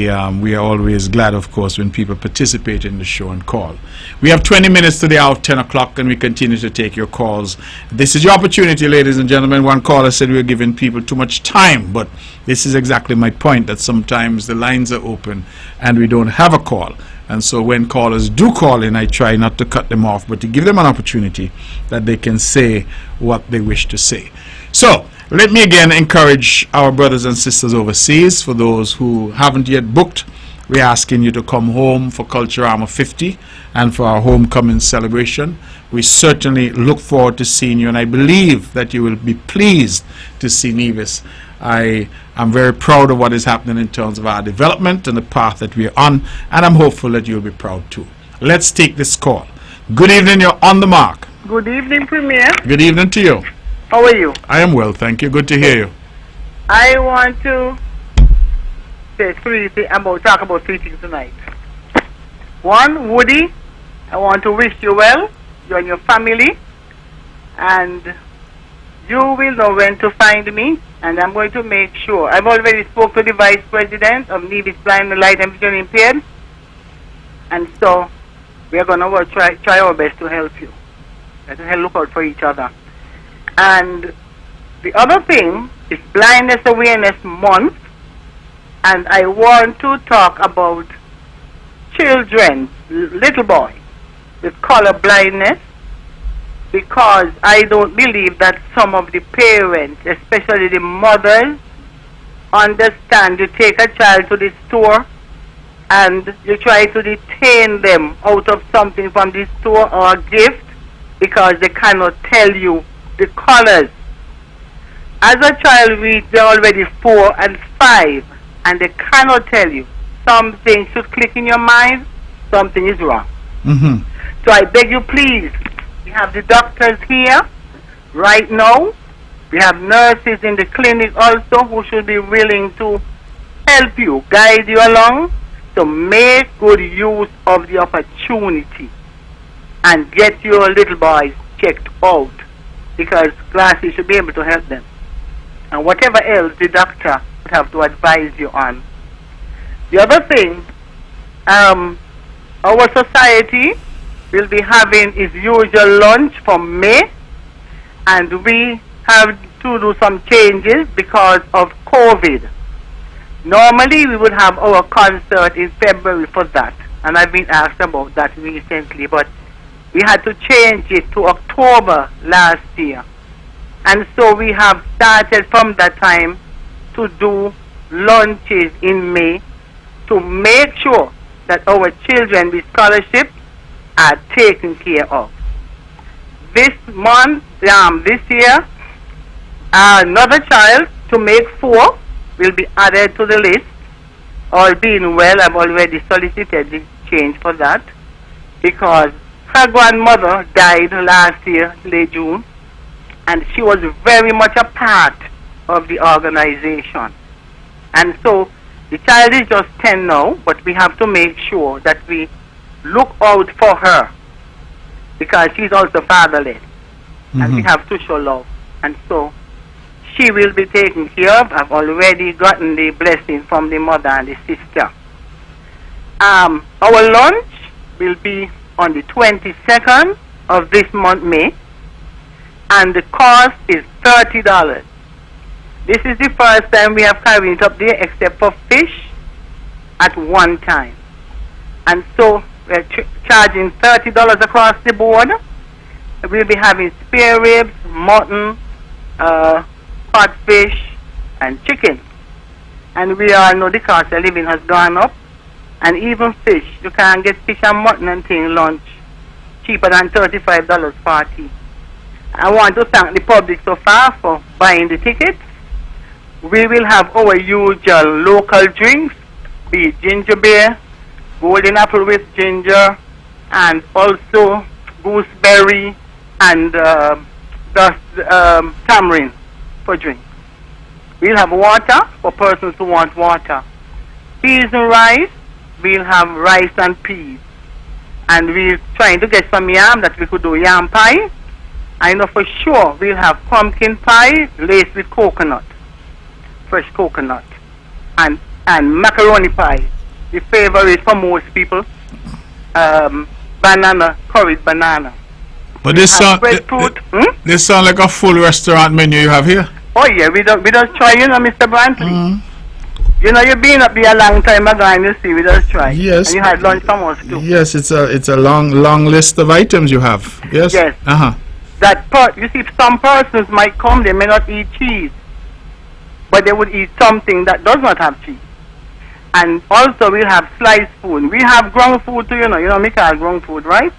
are always glad, of course, when people participate in the show and call. We have 20 minutes to the hour of 10 o'clock, and we continue to take your calls. This is your opportunity, ladies and gentlemen. One caller said we were giving people too much time, but this is exactly my point, that sometimes the lines are open and we don't have a call. And so when callers do call in, I try not to cut them off, but to give them an opportunity that they can say what they wish to say. So let me again encourage our brothers and sisters overseas. For those who haven't yet booked, we're asking you to come home for Culturama 50 and for our homecoming celebration. We certainly look forward to seeing you, and I believe that you will be pleased to see Nevis. I am very proud of what is happening in terms of our development and the path that we are on, and I'm hopeful that you'll be proud too. Let's take this call. Good evening, you're on the mark. Good evening, Premier. Good evening to you. How are you? I am well, thank you. Good to hear you. I want to talk about 3 things tonight. One, Woody, I want to wish you well, you and your family, and you will know when to find me, and I'm going to make sure. I've already spoke to the Vice President of Nevis Blind and Light and Vision Impaired, and so we're going to try our best to help you. We have to look out for each other. And the other thing is Blindness Awareness Month, and I want to talk about children, little boys with color blindness, because I don't believe that some of the parents, especially the mothers, understand. You take a child to the store and you try to detain them out of something from the store or a gift because they cannot tell you the colors. As a child reads, they're already 4 and 5 and they cannot tell you. Something should click in your mind, something is wrong. So I beg you, please, we have the doctors here right now. We have nurses in the clinic also who should be willing to help you, guide you along, to make good use of the opportunity and get your little boys checked out, because glasses should be able to help them. And whatever else the doctor would have to advise you on. The other thing, our society will be having its usual lunch for May, and we have to do some changes because of COVID. Normally we would have our concert in February for that, and I've been asked about that recently, but we had to change it to October last year. And so we have started from that time to do lunches in May to make sure that our children with scholarships are taken care of. This month, this year, another child to make 4 will be added to the list. All being well, I've already solicited the change for that, because her grandmother died last year, late June, and she was very much a part of the organization. And so the child is just 10 now, but we have to make sure that we look out for her, because she's also fatherless, and we have to show love. And so she will be taken care of. I've already gotten the blessing from the mother and the sister. Our lunch will be on the 22nd of this month, May, and the cost is $30. This is the first time we have carried it up there except for fish at one time. And so we're charging $30 across the board. We'll be having spare ribs, mutton, codfish, and chicken. And we all know the cost of living has gone up. And even fish, you can't get fish and mutton and thing lunch cheaper than $35 party. I want to thank the public so far for buying the tickets. We will have our usual local drinks, be it ginger beer, golden apple with ginger, and also gooseberry and tamarind for drink. We'll have water for persons who want water. Peas and rice, we'll have rice and peas. And we're trying to get some yam that we could do yam pie. I know for sure we'll have pumpkin pie laced with coconut, fresh coconut, and macaroni pie, the favorite for most people, banana, curried banana. But this sound like a full restaurant menu you have here. Oh yeah, we just try, you know, Mr. Brantley. You know, you've been up there a long time ago, and you see, we just try. Yes. And you had lunch from us too. Yes, it's a long list of items you have. Yes. Yes. You see, some persons might come, they may not eat cheese, but they would eat something that does not have cheese. And also we'll have sliced food. We have ground food too, you know me call ground food, right?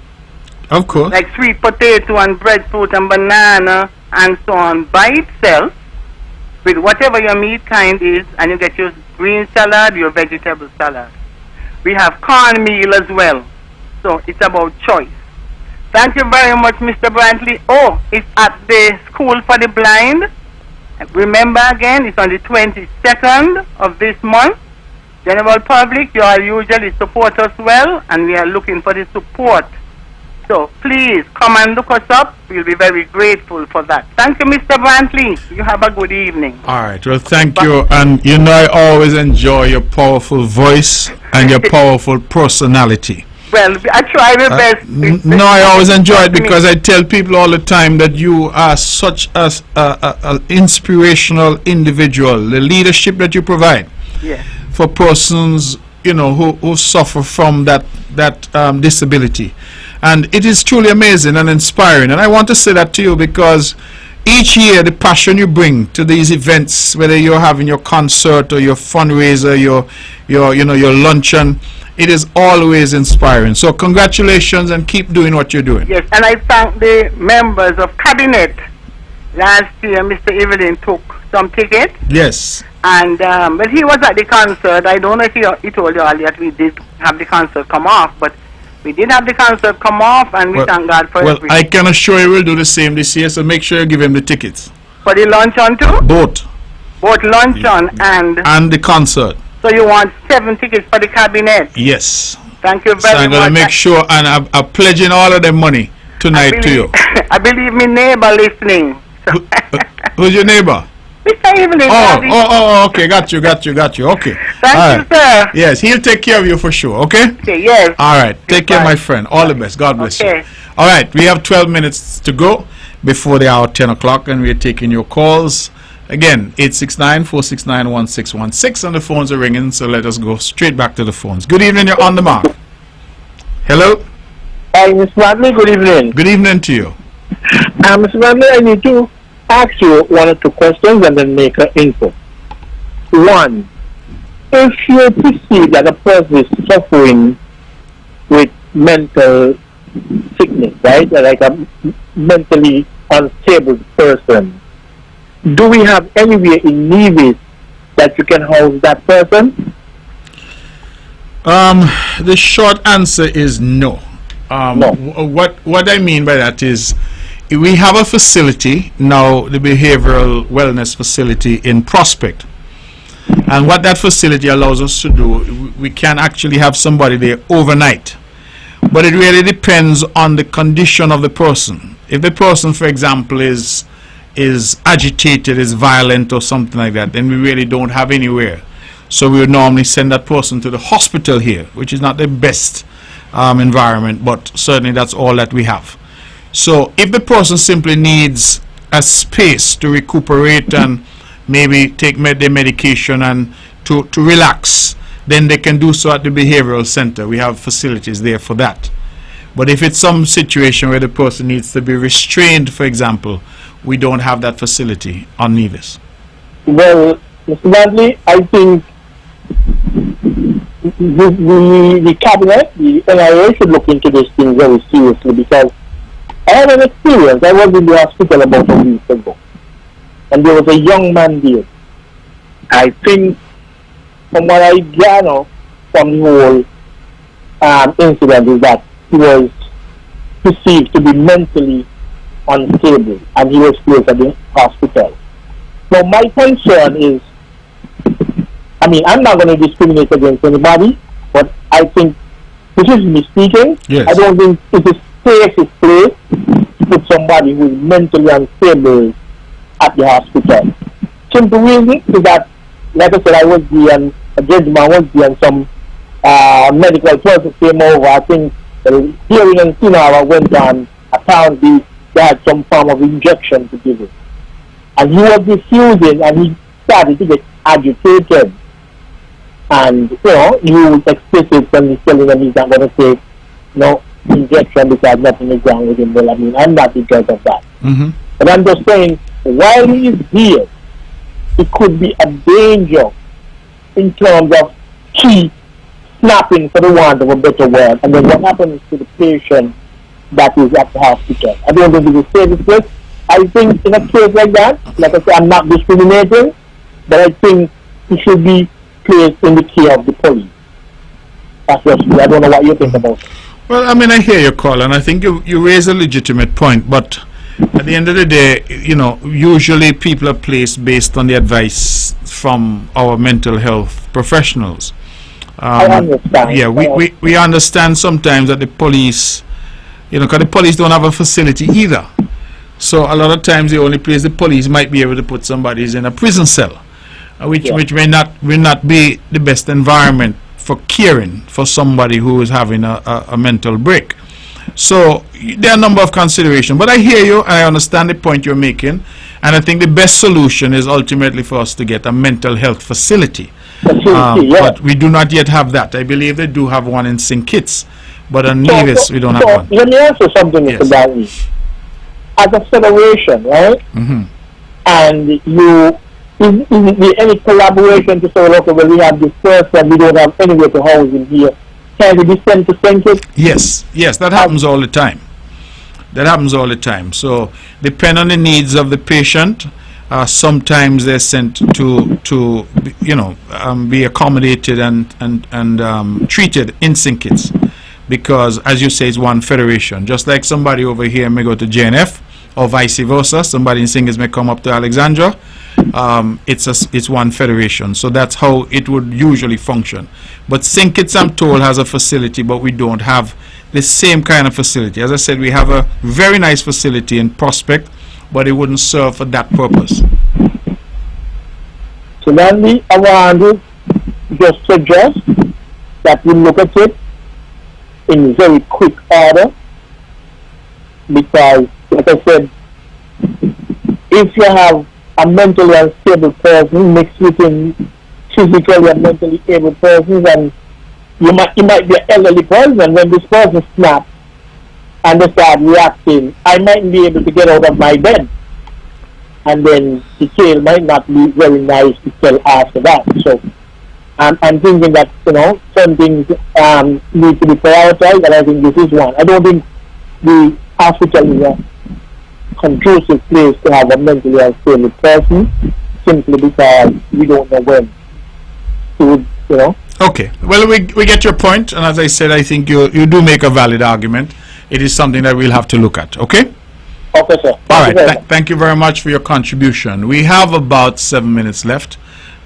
Of course. Like sweet potato and breadfruit and banana and so on by itself, with whatever your meat kind is, and you get your green salad, your vegetable salad. We have cornmeal as well. So it's about choice. Thank you very much, Mr. Brantley. Oh, it's at the School for the Blind. Remember again, it's on the 22nd of this month. General public, you all usually support us well, and we are looking for the support. So please come and look us up. We'll be very grateful for that. Thank you, Mr. Brantley. You have a good evening. All right. Well, thank you. And you know, I always enjoy your powerful voice and your powerful personality. Well, I try my best. No, I always enjoy it because I tell people all the time that you are such an inspirational individual. The leadership that you provide for persons, who suffer from that disability, and it is truly amazing and inspiring. And I want to say that to you because each year the passion you bring to these events, whether you're having your concert or your fundraiser, your luncheon, it is always inspiring. So congratulations and keep doing what you're doing. Yes, and I thank the members of cabinet. Last year, Mr. Evelyn took some tickets. Yes. And but he was at the concert. I don't know if he told you all that we did have the concert come off, but we did have the concert come off, and we thank God for Well, everything. I can assure you we'll do the same this year, so make sure you give him the tickets. For the luncheon too? Both. Both luncheon and the concert. So you want 7 tickets for the cabinet? Yes. Thank you very much. So I'm going to make sure, and I'm pledging all of them money tonight to you. I believe my neighbor listening. Who's your neighbor? Mr. Evelyn. Oh, okay, got you. Okay. Thank you, sir. Yes, he'll take care of you for sure, okay? Okay, yes. All right, take care, my friend. All the best. God bless you. All right, we have 12 minutes to go before the hour 10 o'clock, and we're taking your calls. Again, 869-469-1616, and the phones are ringing, so let us go straight back to the phones. Good evening, you're on the mark. Hello? Hi, Mr. Brantley, good evening. Good evening to you. Mr. Brantley, I need to ask you one or two questions and then make an info. One, if you perceive that a person is suffering with mental sickness, right, like a mentally unstable person, do we have anywhere in Nevis that you can house that person? The short answer is no. No. What I mean by that is we have a facility now, the behavioral wellness facility in Prospect, and what that facility allows us to do, we can actually have somebody there overnight, but it really depends on the condition of the person. If the person, for example, is agitated, is violent or something like that, then we really don't have anywhere. So we would normally send that person to the hospital here, which is not the best environment, but certainly that's all that we have. So if the person simply needs a space to recuperate and maybe take their medication and to relax, then they can do so at the behavioral center. We have facilities there for that. But if it's some situation where the person needs to be restrained, for example, we don't have that facility on Nevis. Well, Mr. Brantley, I think the cabinet, the NIA should look into this thing very seriously, because I had an experience. I was in the hospital about a week ago, and there was a young man there. I think, from what I gather from the whole incident, is that he was perceived to be mentally unstable, and he was placed at the hospital. Now, my concern is, I'm not going to discriminate against anybody, but I think, this is me speaking, yes. I don't think it is safest place to put somebody who is mentally unstable at the hospital. Simple reason is that, like I said, I was there, and a gentleman was there, and some medical person came over. I think the hearing and funeral went on. Apparently, they had some form of injection to give him. And he was refusing, and he started to get agitated. And, he was explicit when he's telling them he's not going to take no injection because nothing is wrong with him. Well, I'm not because of that. Mm-hmm. But I'm just saying, while he is here, it could be a danger in terms of key snapping, for the want of a better word. And then what happens to the patient that is at the hospital? I don't think it's the safest place. I think in a case like that, like I said, I'm not discriminating, but I think it should be placed in the care of the police. That's just me. I don't know what you think about it. Well, I hear your call, and I think you raise a legitimate point, but at the end of the day, usually people are placed based on the advice from our mental health professionals. I understand. Yeah, we understand sometimes that the police, because the police don't have a facility either. So a lot of times the only place the police might be able to put somebody is in a prison cell, which may not be the best environment for caring for somebody who is having a mental break. So there are a number of considerations, but I hear you and I understand the point you're making, and I think the best solution is ultimately for us to get a mental health facility. But we do not yet have that. I believe they do have one in St. Kitts, but on Nevis we don't have one. Let me ask you something, Mr. Brantley. As a federation, right? And you, is there any collaboration to say, okay, well, we have this person, we don't have anywhere to house him here. Can we be sent to St. Kitts? Yes, that happens all the time. That happens all the time. So, depend on the needs of the patient. Sometimes they're sent to be accommodated and treated in St. Kitts, because, as you say, it's one federation. Just like somebody over here may go to JNF, or vice versa. Somebody in St. Kitts may come up to Alexandra. It's one federation. So that's how it would usually function. But St. Kitts, I'm told, has a facility, but we don't have the same kind of facility. As I said, we have a very nice facility in Prospect, but it wouldn't serve for that purpose. So then I want to just suggest that we look at it in very quick order, because, like I said, if you have a mentally unstable person mixed with a physically and mentally able person, and you might be an elderly person, and when this person snaps and they start reacting, I mightn't be able to get out of my bed, and then the tale might not be very nice to tell after that. So I'm thinking that, some things need to be prioritized, and I think this is one. I don't think the hospital is a conducive place to have a mentally unstable person, simply because we don't know when to, Okay, well, we get your point, and as I said, I think you do make a valid argument. It is something that we'll have to look at, okay? Okay, sir. All right, thank you very much for your contribution. We have about 7 minutes left,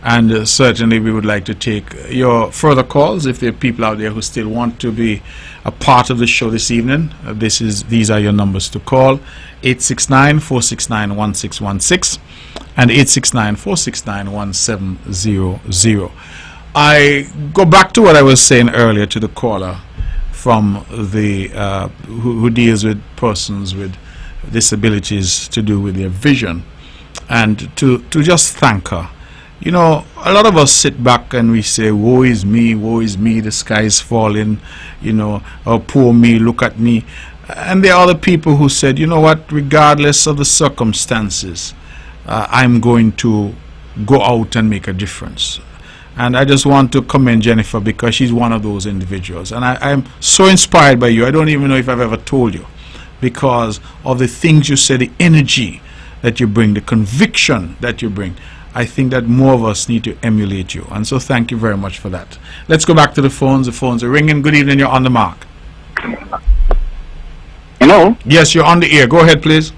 and certainly we would like to take your further calls if there are people out there who still want to be a part of the show this evening. These are your numbers to call: 869-469-1616 and 869-469-1700. I go back to what I was saying earlier to the caller from the who deals with persons with disabilities to do with their vision, and to just thank her. A lot of us sit back and we say, woe is me, the sky is falling, oh, poor me, look at me. And there are other people who said, you know what, regardless of the circumstances, I'm going to go out and make a difference. And I just want to commend Jennifer, because she's one of those individuals. And I'm so inspired by you. I don't even know if I've ever told you, because of the things you say, the energy that you bring, the conviction that you bring. I think that more of us need to emulate you. And so thank you very much for that. Let's go back to the phones. The phones are ringing. Good evening. You're on the mark. Hello? Yes, you're on the air. Go ahead, please.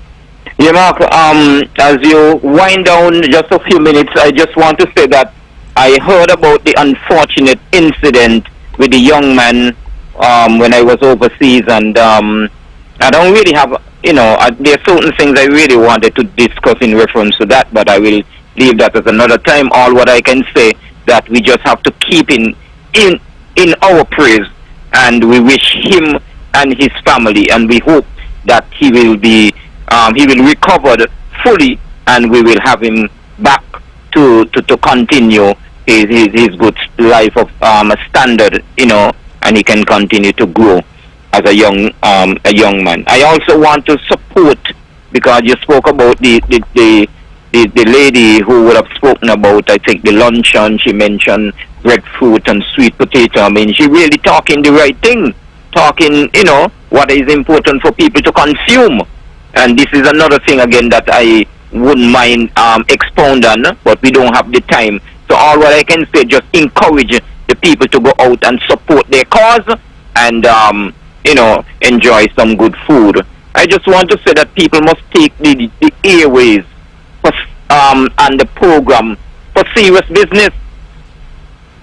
Yeah, Mark, as you wind down just a few minutes, I just want to say that I heard about the unfortunate incident with the young man when I was overseas, and I don't really have, there are certain things I really wanted to discuss in reference to that, but I will leave that as another time. All what I can say, that we just have to keep in our praise, and we wish him and his family, and we hope that he will recover fully, and we will have him back to continue his good life of a standard, and he can continue to grow as a young man. I also want to support, because you spoke about the lady who would have spoken about, I think, the luncheon. She mentioned breadfruit and sweet potato. I mean, she really talking the right thing, talking, what is important for people to consume. And this is another thing, again, that I wouldn't mind expound on, but we don't have the time. So all what I can say, just encourage the people to go out and support their cause, and enjoy some good food. I just want to say that people must take the airways and the program for serious business.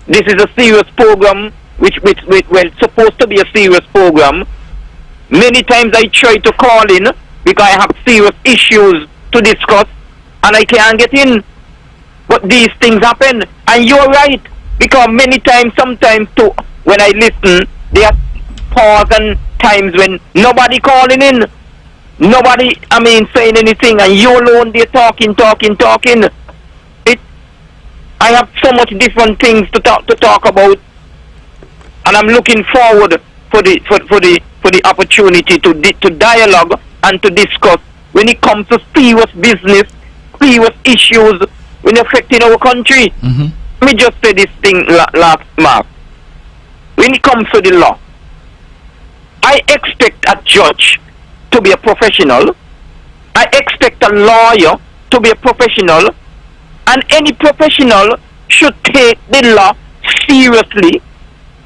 This is a serious program, which it's supposed to be a serious program. Many times I try to call in because I have serious issues to discuss, and I can't get in. But these things happen, and you're right. Because many times, sometimes too, when I listen, there are pause and times when nobody calling in, nobody, saying anything, and you alone there talking. I have so much different things to talk about, and I'm looking forward for the opportunity to dialogue and to discuss when it comes to serious business, serious issues when affecting our country. Let me just say this thing last Mark. When it comes to the law, I expect a judge to be a professional. I expect a lawyer to be a professional. And any professional should take the law seriously.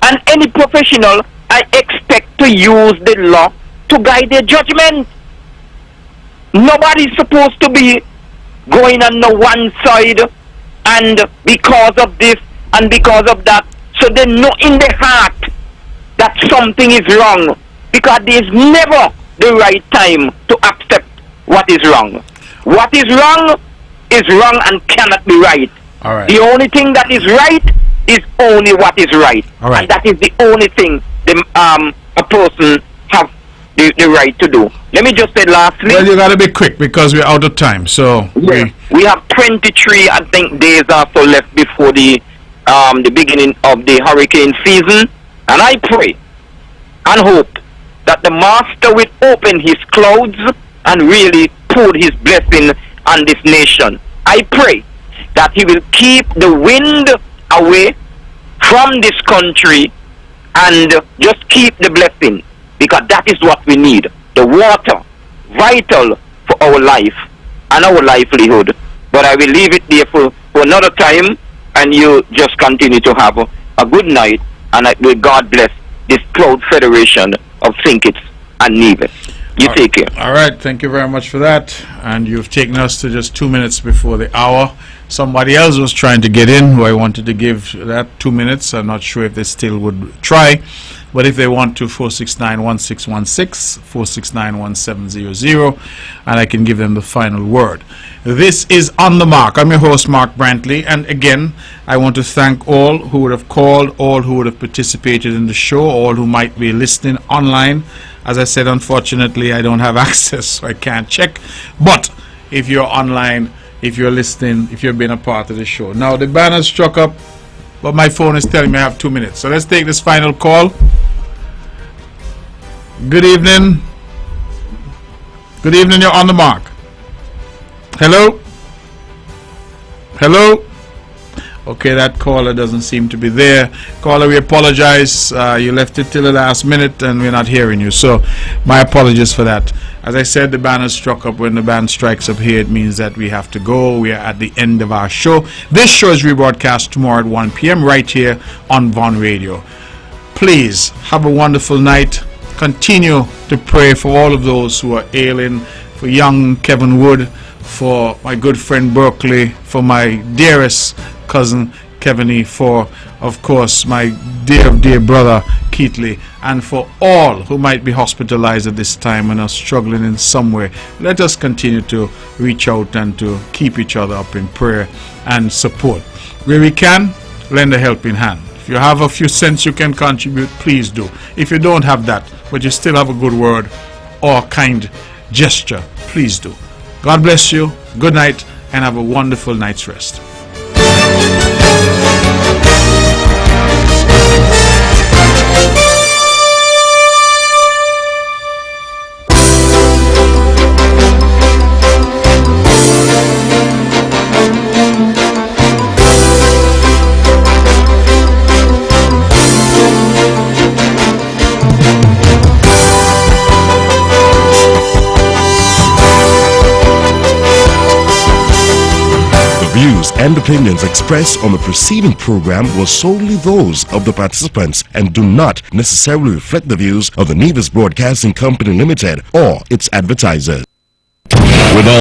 And any professional, I expect to use the law to guide their judgment. Nobody's supposed to be going on the one side, and because of this and because of that, so they know in their heart that something is wrong, because there is never the right time to accept what is wrong. What is wrong and cannot be right. All right. The only thing that is right is only what is right. All right. And that is the only thing a person have the right to do. Let me just say lastly. Well, you gotta be quick because we're out of time. So we have 23, I think, days or so left before the beginning of the hurricane season, and I pray and hope that the Master will open his clouds and really pour his blessing on this nation. I pray that he will keep the wind away from this country and just keep the blessing, because that is what we need. The water, vital for our life and our livelihood. But I will leave it there for another time, and you just continue to have a good night, and will God bless this Cloud Federation of Thinkits and Nevis. You take care. All right, thank you very much for that. And you've taken us to just 2 minutes before the hour. Somebody else was trying to get in who I wanted to give that 2 minutes. I'm not sure if they still would try, but if they want to, 469-1616, 469-1700, and I can give them the final word. This is On the Mark. I'm your host, Mark Brantley, and again, I want to thank all who would have called, all who would have participated in the show, all who might be listening online. As I said, unfortunately, I don't have access, so I can't check. But if you're online, if you're listening, if you've been a part of the show. Now, the banner struck up, but my phone is telling me I have 2 minutes. So let's take this final call. Good evening. Good evening, you're on the mark. Hello? Hello? Okay, that caller doesn't seem to be there. Caller, we apologize. You left it till the last minute and we're not hearing you. So, my apologies for that. As I said, the banner struck up. When the band strikes up here, it means that we have to go. We are at the end of our show. This show is rebroadcast tomorrow at 1 p.m. right here on Von Radio. Please, have a wonderful night. Continue to pray for all of those who are ailing, for young Kevin Wood, for my good friend Berkeley, for my dearest cousin Kevin E, for of course my dear brother Keatley, and for all who might be hospitalized at this time and are struggling in some way. Let us continue to reach out and to keep each other up in prayer and support. Where we can, lend a helping hand. If you have a few cents you can contribute, please do. If you don't have that, but you still have a good word or a kind gesture, please do. God bless you, good night, and have a wonderful night's rest. And opinions expressed on the preceding program were solely those of the participants and do not necessarily reflect the views of the Nevis Broadcasting Company Limited or its advertisers. With all